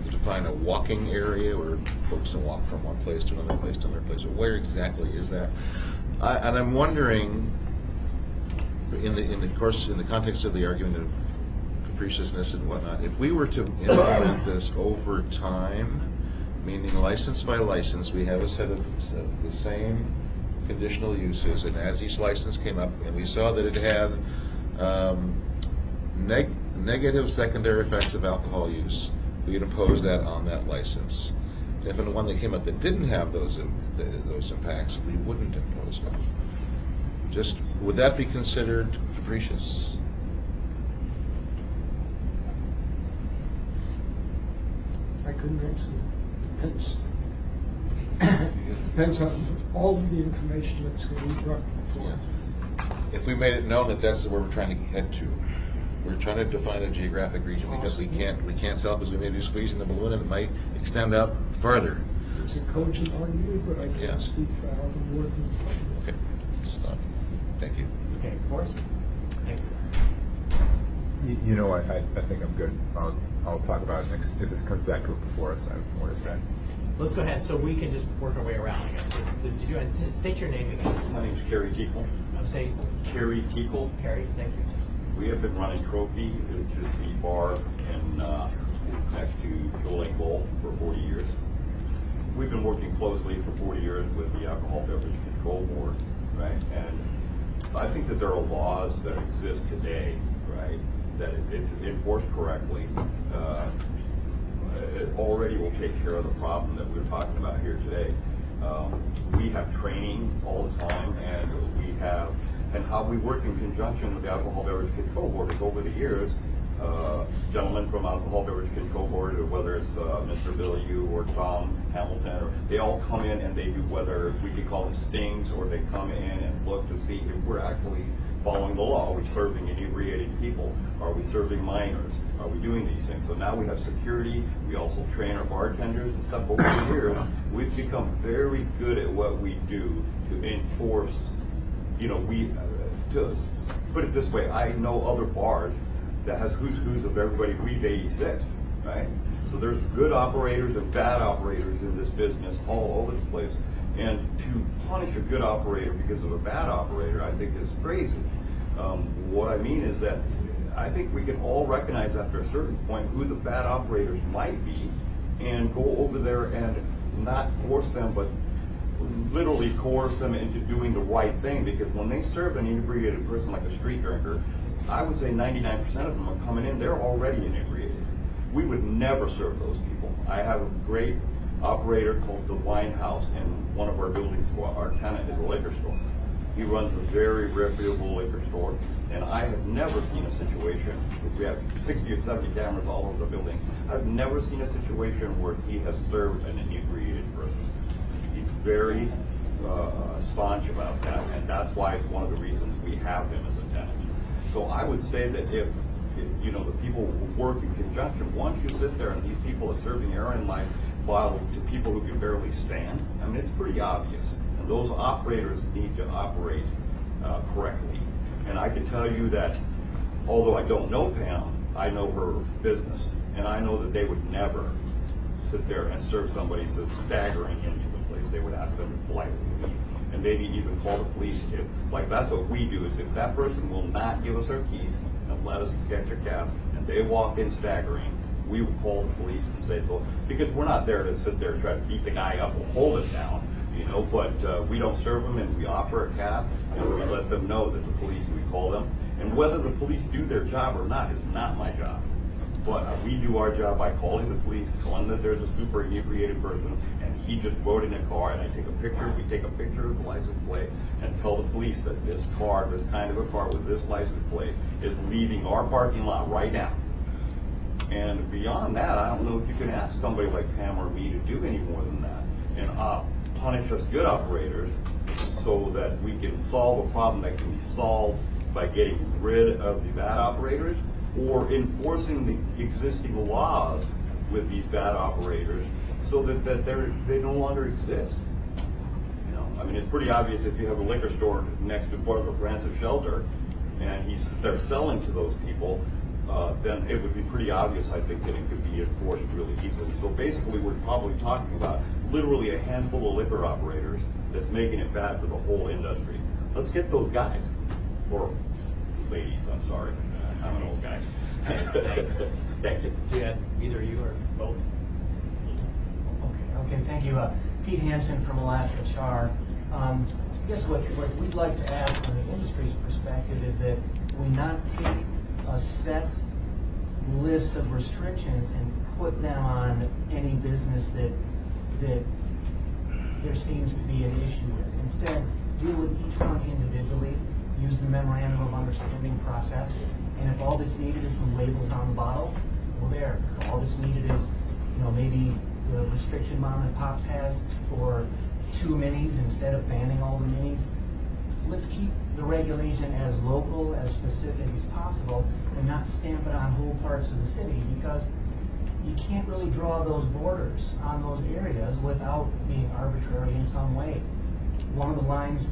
define a walking area where folks can walk from one place to another place to another place. Where exactly is that? And I'm wondering, in the context of the argument of capriciousness and whatnot, if we were to implement this over time, meaning license by license, we have a set of the same conditional uses, and as each license came up, and we saw that it had negative secondary effects of alcohol use, we'd impose that on that license. If in the one that came up that didn't have those impacts, we wouldn't impose them. Just, would that be considered capricious? I couldn't answer that. Depends on all of the information that's going to be brought before. If we made it known that that's where we're trying to head to, we're trying to define a geographic region because we can't tell because we may be squeezing the balloon and it might extend out further. It's a cogent argument, but I can't speak for how the board. Okay, stop. Thank you. Okay, Forrest. Thank you. You know, I think I'm good. I'll talk about it next. If this comes back to it before us, I have more to say. Let's go ahead, so we can just work our way around, I guess. Did you state your name again? My name's Kerry Teakle. Say Kerry Teakle. Kerry, thank you. We have been running Trophy, which is the bar in next to Joe Lake Bowl, for 40 years. We've been working closely for 40 years with the Alcohol Beverage Control Board, right? And I think that there are laws that exist today, right, that if enforced correctly, it already will take care of the problem that we're talking about here today. We have training all the time, and how we work in conjunction with the Alcohol Beverage Control Board is over the years. Gentlemen from Alcohol Beverage Control Board, or whether it's Mr. Billy Yu or Tom Hamilton, they all come in and they do, whether we could call them stings, or they come in and look to see if we're actually following the law. Are we serving inebriated people? Are we serving minors? Are we doing these things? So now we have security. We also train our bartenders and stuff. Over the years, we've become very good at what we do to enforce. You know, to put it this way, I know other bars that has who's of everybody we've 86, right? So there's good operators and bad operators in this business all over the place. And to punish a good operator because of a bad operator, I think is crazy. What I mean is that I think we can all recognize after a certain point who the bad operators might be and go over there and not force them, but literally coerce them into doing the right thing. Because when they serve an inebriated person like a street drinker, I would say 99% of them are coming in, they're already inebriated. We would never serve those people. I have a great operator called the Wine House in one of our buildings. Our tenant is a liquor store. He runs a very reputable liquor store, and I have never seen a situation, we have 60 or 70 cameras all over the building, I've never seen a situation where he has served an inebriated person. He's very staunch about that, and that's why it's one of the reasons we have him as a tenant. So I would say that if you know, the people who work in conjunction, once you sit there and these people are serving errand life bottles to people who can barely stand, I mean, it's pretty obvious. And those operators need to operate correctly. And I can tell you that, although I don't know Pam, I know her business, and I know that they would never sit there and serve somebody that's staggering into the place. They would ask them politely to leave, and maybe even call the police. If, like, that's what we do, is if that person will not give us our keys and let us catch a cab, and they walk in staggering, we will call the police and say, so, because we're not there to sit there and try to beat the guy up or hold it down, you know, but we don't serve them, and we offer a cab, and we let them know that the police, we call them. And whether the police do their job or not is not my job. But we do our job by calling the police, telling that there's a super inebriated person, and he just rode in a car, and I take a picture, we take a picture of the license plate, and tell the police that this car, this kind of a car with this license plate, is leaving our parking lot right now. And beyond that, I don't know if you can ask somebody like Pam or me to do any more than that, and punish us good operators so that we can solve a problem that can be solved by getting rid of the bad operators or enforcing the existing laws with these bad operators so that they no longer exist. You know, I mean, it's pretty obvious if you have a liquor store next to Bartlett Francis Shelter and they're selling to those people, then it would be pretty obvious, I think, that it could be enforced really easily. So basically, we're probably talking about literally a handful of liquor operators that's making it bad for the whole industry. Let's get those guys. Or ladies, I'm sorry. I'm an old guy. Thanks. So you had either you or both? Okay, thank you. Pete Hansen from Alaska Char. I guess what we'd like to ask from the industry's perspective is that we not take a set list of restrictions and put them on any business that there seems to be an issue with. Instead, deal with each one individually, use the memorandum of understanding process, and if all that's needed is some labels on the bottle, well, there. If all that's needed is, you know, maybe the restriction mom and pops has for 2 minis instead of banning all the minis. Let's keep the regulation as local, as specific as possible, and not stamp it on whole parts of the city, because you can't really draw those borders on those areas without being arbitrary in some way. One of the lines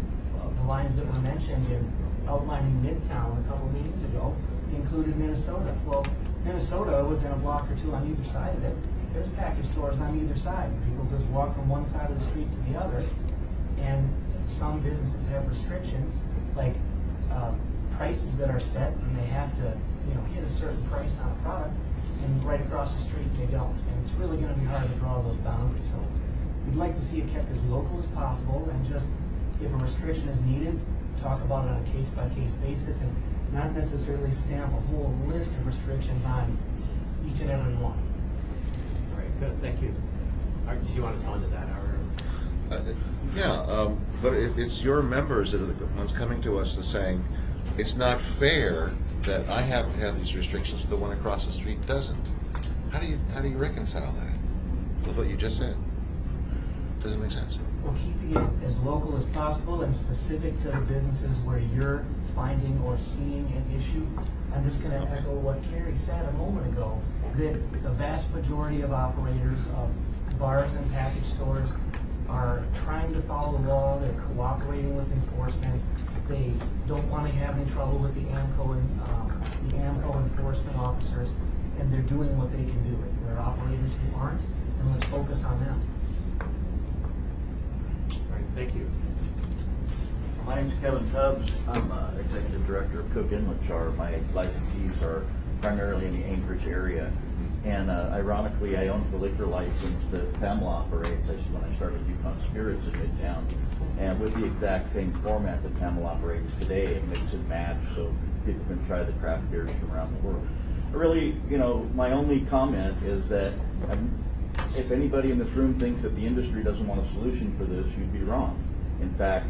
that were mentioned in outlining Midtown a couple of meetings ago included Minnesota. Well, Minnesota, within a block or two on either side of it, there's package stores on either side. People just walk from one side of the street to the other, and some businesses have restrictions, like prices that are set, and they have to, you know, hit a certain price on a product, and right across the street they don't. And it's really going to be hard to draw those boundaries. So we'd like to see it kept as local as possible, and just if a restriction is needed, talk about it on a case-by-case basis, and not necessarily stamp a whole list of restrictions on each and every one. All right, good, thank you. Did you want to respond to that? But it's your members that are the ones coming to us and saying, it's not fair that I have to have these restrictions, the one across the street doesn't. How do you reconcile that with what you just said? Doesn't make sense. Well, keeping it as local as possible and specific to the businesses where you're finding or seeing an issue. I'm just going to echo what Carrie said a moment ago, that the vast majority of operators of bars and package stores are trying to follow the law. They're cooperating with enforcement. They don't want to have any trouble with the AMCO enforcement officers, and they're doing what they can do. If there are operators who aren't, then let's focus on them. All right, thank you. My name's Kevin Tubbs. I'm Executive Director of Cook Inlet Char. My licensees are primarily in the Anchorage area. And ironically, I own the liquor license that Pamela operates. When I started Yukon Spirits in Midtown, and with the exact same format that Pamela operates today, a mix and match, so people can try the craft beers from around the world. Really, you know, my only comment is that if anybody in this room thinks that the industry doesn't want a solution for this, you'd be wrong. In fact,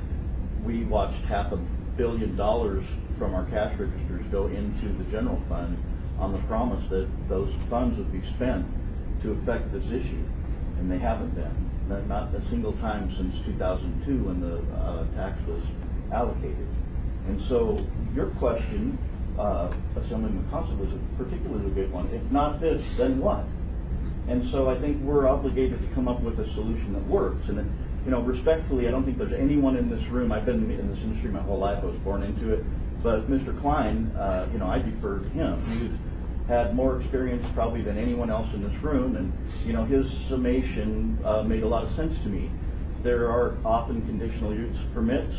we watched $500 million from our cash registers go into the general fund on the promise that those funds would be spent to affect this issue, and they haven't been. Not a single time since 2002 when the tax was allocated. And so your question, Assemblyman Constant, was a particularly good one. If not this, then what? And so I think we're obligated to come up with a solution that works. And you know, respectfully, I don't think there's anyone in this room, I've been in this industry my whole life, I was born into it, but Mr. Klein, you know, I defer to him. He's had more experience probably than anyone else in this room, and, you know, his summation made a lot of sense to me. There are often conditional use permits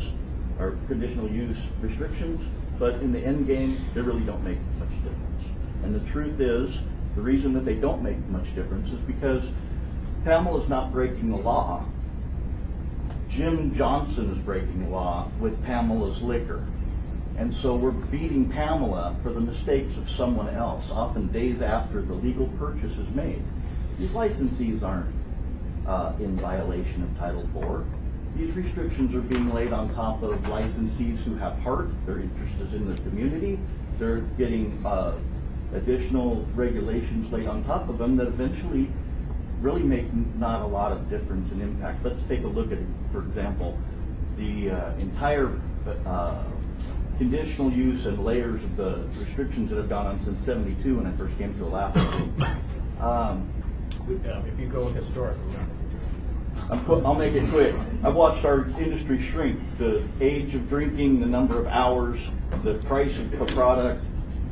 or conditional use restrictions, but in the end game, they really don't make much difference. And the truth is, the reason that they don't make much difference is because Pamela's not breaking the law. Jim Johnson is breaking the law with Pamela's liquor. And so we're beating Pamela for the mistakes of someone else, often days after the legal purchase is made. These licensees aren't in violation of Title IV. These restrictions are being laid on top of licensees who have heart, their interest is in the community, they're getting additional regulations laid on top of them that eventually really make not a lot of difference and impact. Let's take a look at, for example, the entire conditional use and layers of the restrictions that have gone on since '72 when I first came to Alaska. If you go historically, I'll make it quick. I've watched our industry shrink. The age of drinking, the number of hours, the price of a product,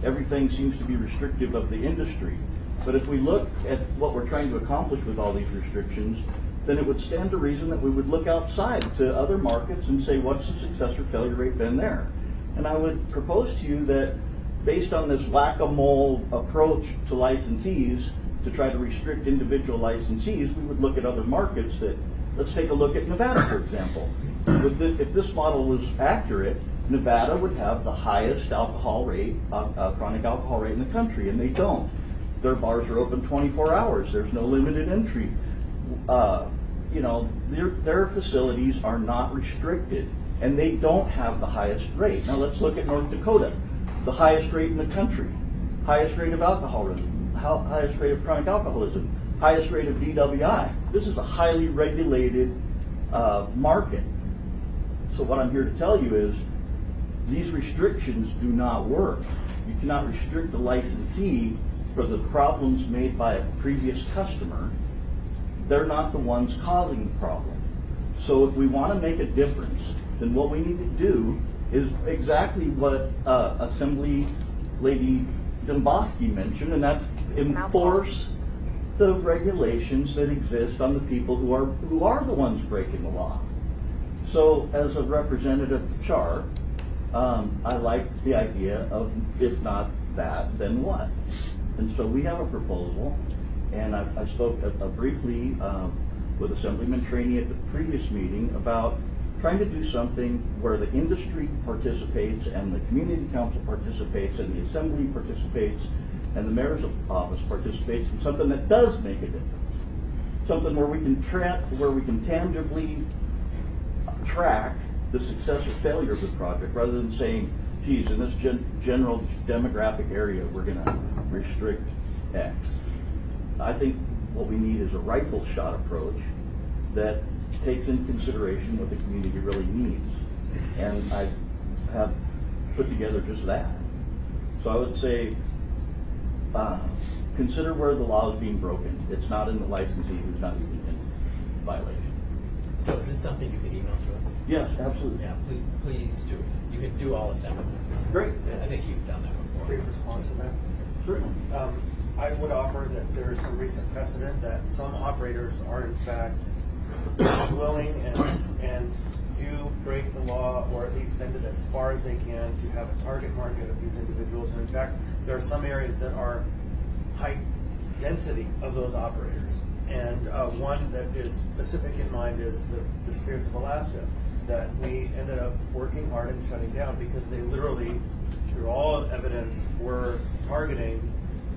everything seems to be restrictive of the industry. But if we look at what we're trying to accomplish with all these restrictions, then it would stand to reason that we would look outside to other markets and say, what's the success or failure rate been there? And I would propose to you that based on this whack-a-mole approach to licensees, to try to restrict individual licensees, we would look at other markets that, let's take a look at Nevada, for example. If this model was accurate, Nevada would have the highest alcohol rate, chronic alcohol rate in the country, and they don't. Their bars are open 24 hours. There's no limited entry. You know, their facilities are not restricted, and they don't have the highest rate. Now let's look at North Dakota, the highest rate in the country, highest rate of alcoholism, highest rate of chronic alcoholism, highest rate of DWI. This is a highly regulated market. So what I'm here to tell you is these restrictions do not work. You cannot restrict the licensee for the problems made by a previous customer. They're not the ones causing the problem. So if we want to make a difference, then what we need to do is exactly what Assembly Lady Domboski mentioned, and that's enforce the regulations that exist on the people who are the ones breaking the law. So as a representative of CHAR, I like the idea of, if not that, then what? And so we have a proposal, and I spoke briefly with Assemblyman Trainee at the previous meeting about trying to do something where the industry participates and the community council participates and the assembly participates and the mayor's office participates in something that does make a difference. Something where we can tangibly track the success or failure of the project rather than saying, geez, in this general demographic area, we're going to restrict X. I think what we need is a rifle shot approach that takes into consideration what the community really needs. And I have put together just that. So I would say, consider where the law is being broken. It's not in the licensee who's not even in violation. So is this something you could email to us? Yes, absolutely. Yeah, please do. You can do all assembly. Great. I think you've done that before. Brief response to that. Certainly. I would offer that there is some recent precedent that some operators are in fact willing and do break the law, or at least bend it as far as they can to have a target market of these individuals. And in fact, there are some areas that are high density of those operators. And one that is specific in mind is the Spirits of Alaska, that we ended up working hard and shutting down because they literally, through all of evidence, were targeting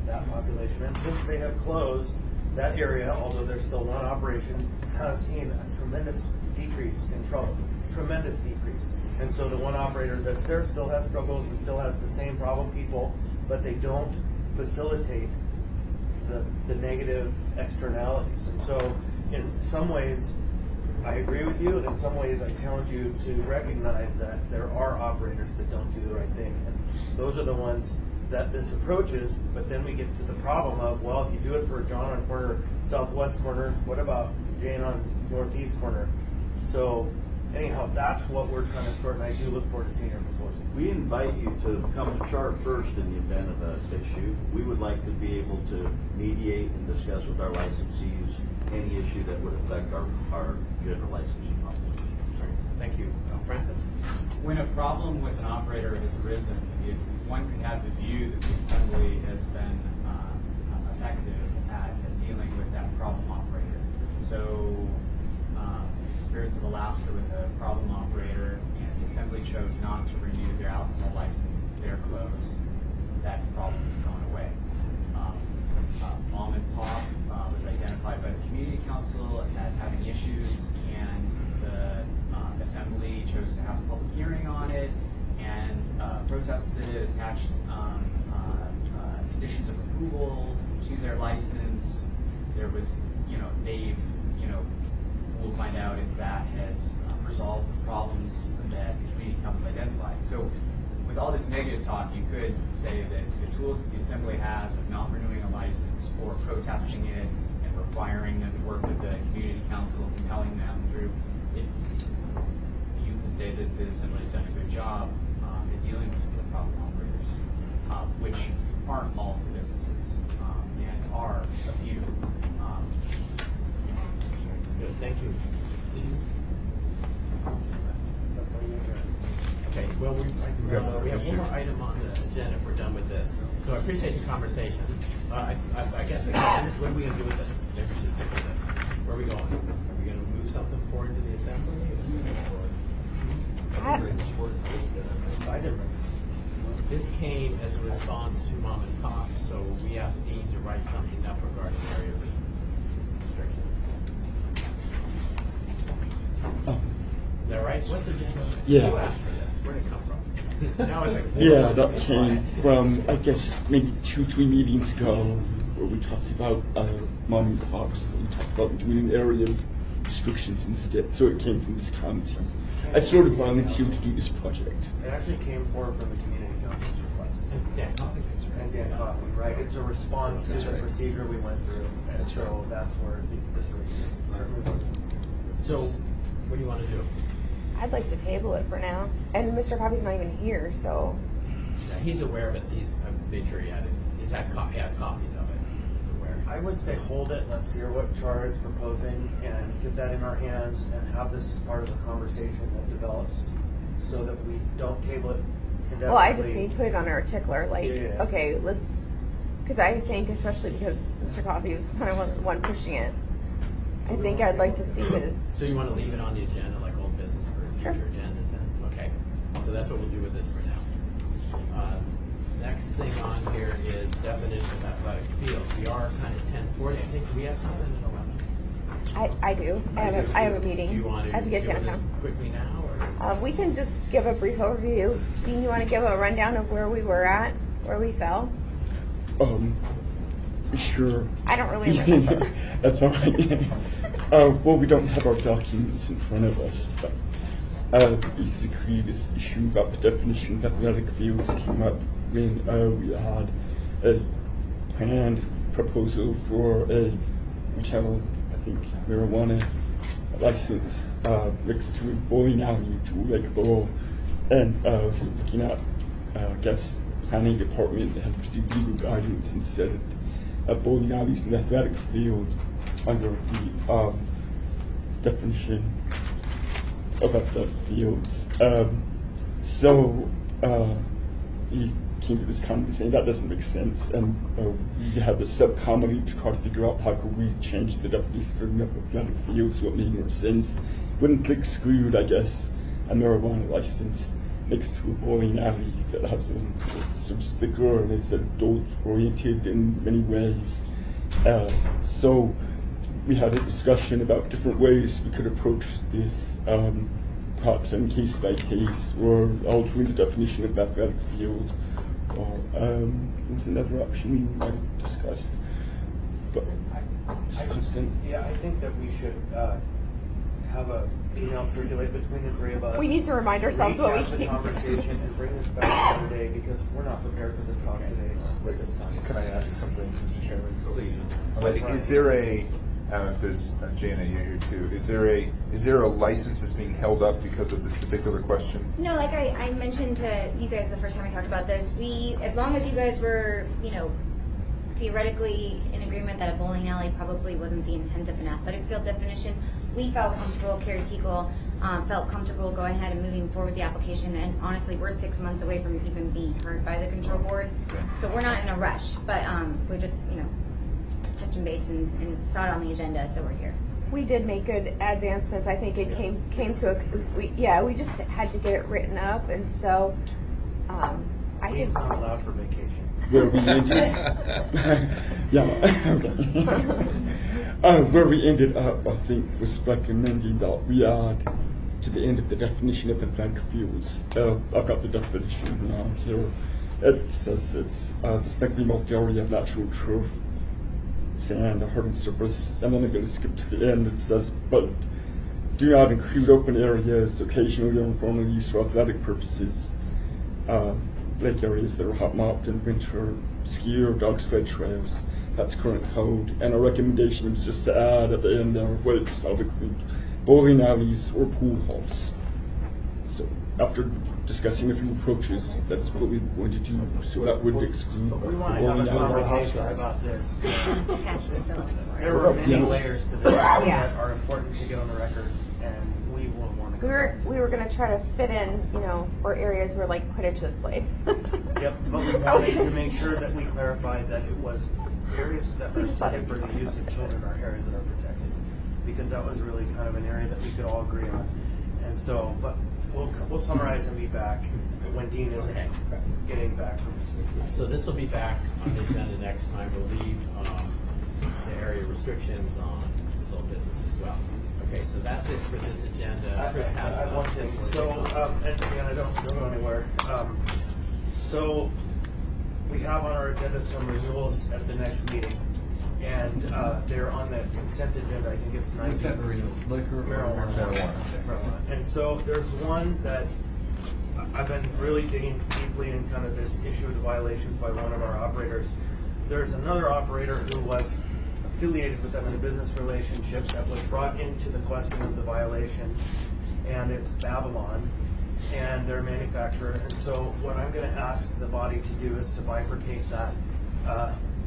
that population. And since they have closed, that area, although there's still one operation, has seen a tremendous decrease in trouble, tremendous decrease. And so the one operator that's there still has struggles and still has the same problem people, but they don't facilitate the negative externalities. And so in some ways, I agree with you, and in some ways I challenge you to recognize that there are operators that don't do the right thing. And those are the ones that this approaches, but then we get to the problem of, well, if you do it for John on corner, southwest corner, what about Jane on northeast corner? So anyhow, that's what we're trying to sort, and I do look forward to seeing your proposal. We invite you to come to CHAR first in the event of an issue. We would like to be able to mediate and discuss with our licensees any issue that would affect our general licensing population. Thank you. Francis? When a problem with an operator has arisen, if one could have the view that the assembly has been effective at dealing with that problem operator. So, Spirits of Alaska with a problem operator, and the assembly chose not to renew their alcohol license, they're closed. That problem has gone away. Mom and Pop was identified by the community council as having issues, and the assembly chose to have a public hearing on it and protested it, attached conditions of approval to their license. There was, we'll find out if that has resolved the problems that the community council identified. So with all this negative talk, you could say that the tools that the assembly has of not renewing a license or protesting it and requiring them to work with the community council, compelling them through it, you can say that the assembly has done a good job in dealing with some of the problem operators, which aren't all the businesses and are a few. Good, thank you. Okay, well, we have one more item on the agenda if we're done with this. So I appreciate the conversation. I guess, what are we going to do with this? Maybe we should stick with this. Where are we going? Are we going to move something forward to the assembly? This came as a response to Mom and Pop, so we asked Dean to write something up regarding area restrictions. Is that right? What's the genesis? Yeah. Who asked for this? Where did it come from? Now it's like, Yeah, that came from, I guess, maybe 2-3 meetings ago, where we talked about Mom and Pop's. We talked about doing area restrictions instead, so it came from this county. I sort of volunteered to do this project. It actually came forward from the community council's request. And Dan Coffey, right? It's a response to the procedure we went through, and so that's where this certainly wasn't. So, what do you want to do? I'd like to table it for now. And Mr. Coffey's not even here, so. Yeah, he's aware of it. I'm sure he has copies of it. He's aware. I would say hold it. Let's hear what Char is proposing and get that in our hands and have this as part of a conversation that develops so that we don't table it indefinitely. Well, I just need to put it on our tickler. Like, Yeah. okay, let's. Because I think, especially because Mr. Coffey was kind of one pushing it, I think I'd like to see his. So you want to leave it on the agenda, like old business for future agendas, then? Okay. So that's what we'll do with this for now. Next thing on here is definition of athletic fields. We are kind of 10:40. I think, do we have something at 11? I do. I have a meeting. Do you want I have to get deal with this downtown. quickly now? Or? We can just give a brief overview. Dean, you want to give a rundown of where we were at, where we fell? Sure. I don't really remember. That's all right. Well, we don't have our documents in front of us, but basically this issue about the definition of athletic fields came up when we had a planned proposal for a retail, I think, marijuana license next to a bowling alley, Jewel Lake Bowl, and I was looking at, I guess, planning department had received legal guidance and said bowling alleys and athletic field under the definition of athletic fields. So he came to this comment saying that doesn't make sense, and we have a subcommittee to try to figure out how could we change the definition of athletic fields so it made more sense. Wouldn't exclude, I guess, a marijuana license next to a bowling alley that has some sticker and is adult oriented in many ways. So we had a discussion about different ways we could approach this, perhaps in case by case, or altering the definition of athletic field, or there was another option we might have discussed. But Yeah, I think that we should have a email circulate between the three of us. We need to remind ourselves what we recap the came. conversation and bring this back another day because we're not prepared for this talk today at this time. Can I ask something, Mr. Chairman? Please. But is there a, if there's Jana, you're here too. Is there a license that's being held up because of this particular question? No, like I mentioned to you guys the first time we talked about this, as long as you guys were, theoretically in agreement that a bowling alley probably wasn't the intent of an athletic field definition, we felt comfortable, Carrie Teagle felt comfortable going ahead and moving forward with the application. And honestly, we're 6 months away from even being heard by the control board. So we're not in a rush, but we're just, touching base and saw it on the agenda, so we're here. We did make good advancements. I think it came to we just had to get it written up, and so I think Dean's not allowed for vacation. Where we ended, where we ended up, I think, was recommending that we add to the end of the definition of event fuels. I've got the definition now here. It says it's distinctly multi-area natural turf, sand, a hard surface, and then I'm going to skip to the end. It says, but do not include open areas, occasionally or informal use for athletic purposes, lake areas that are hot mopped in winter, ski or dog sled trails. That's current code. And our recommendation is just to add at the end there, where it does not include bowling alleys or pool halls. So after discussing a few approaches, that's what we're going to do. So that would exclude We want to have a conversation about this. There were many layers to this that are important to get on the record, and we will want to. we were going to try to fit in, or areas where like Quidditch was played. Yep, but we wanted to make sure that we clarified that it was areas that are protected for the use of children are areas that are protected, because that was really kind of an area that we could all agree on. And so, but we'll summarize and be back when Dean is getting back from. So this will be back on the agenda next time. We'll leave the area restrictions on this old business as well. Okay, so that's it for this agenda. Chris has I have one thing. So, and again, don't go anywhere. So we have on our agenda some renewals at the next meeting, and they're on the consent agenda. I think it's 19. Marijuana. And so there's one that I've been really digging deeply in kind of this issue of the violations by one of our operators. There's another operator who was affiliated with them in a business relationship that was brought into the question of the violation, and it's Babylon, and their manufacturer. And so what I'm going to ask the body to do is to bifurcate that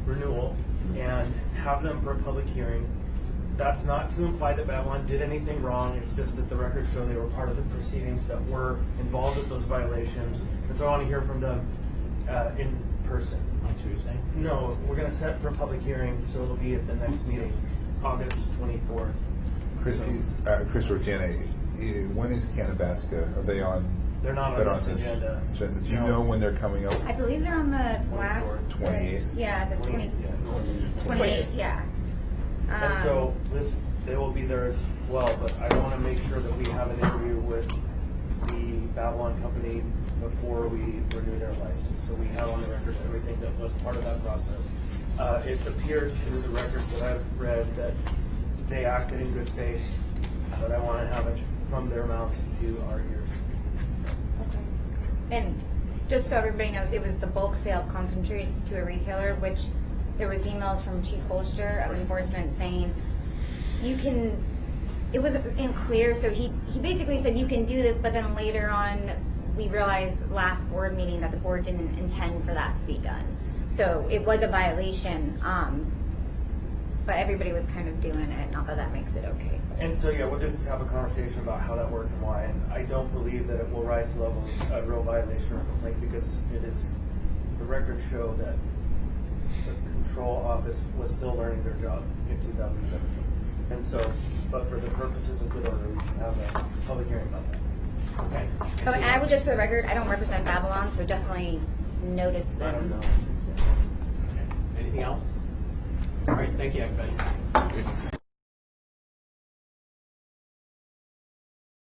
renewal and have them for a public hearing. That's not to imply that Babylon did anything wrong. It's just that the records show they were part of the proceedings that were involved with those violations. And so I want to hear from them in person. On Tuesday? No, we're going to set for a public hearing, so it'll be at the next meeting, August 24th. Chris or Jana, when is Canabasca? Are they on? They're not on this agenda. Do you know when they're coming up? I believe they're on the last 28th. Yeah, the 28th. Yeah. And so they will be there as well, but I want to make sure that we have an interview with the Babylon company before we renew their license. So we have on the record everything that was part of that process. It appears through the records that I've read that they acted in good faith, but I want to have it from their mouths to our ears. And just so everybody knows, it was the bulk sale of concentrates to a retailer, which there was emails from Chief Holster of enforcement saying it was unclear, so he basically said you can do this, but then later on we realized last board meeting that the board didn't intend for that to be done. So it was a violation, but everybody was kind of doing it, not that makes it okay. And so, yeah, we'll just have a conversation about how that worked and why. And I don't believe that it will rise to the level of a real violation or complaint, because the records show that the control office was still learning their job in 2017. And so, but for the purposes of good order, we should have a public hearing about that. Okay. But I would just, for the record, I don't represent Babylon, so definitely notice them. I don't know. Anything else? All right, thank you, everybody.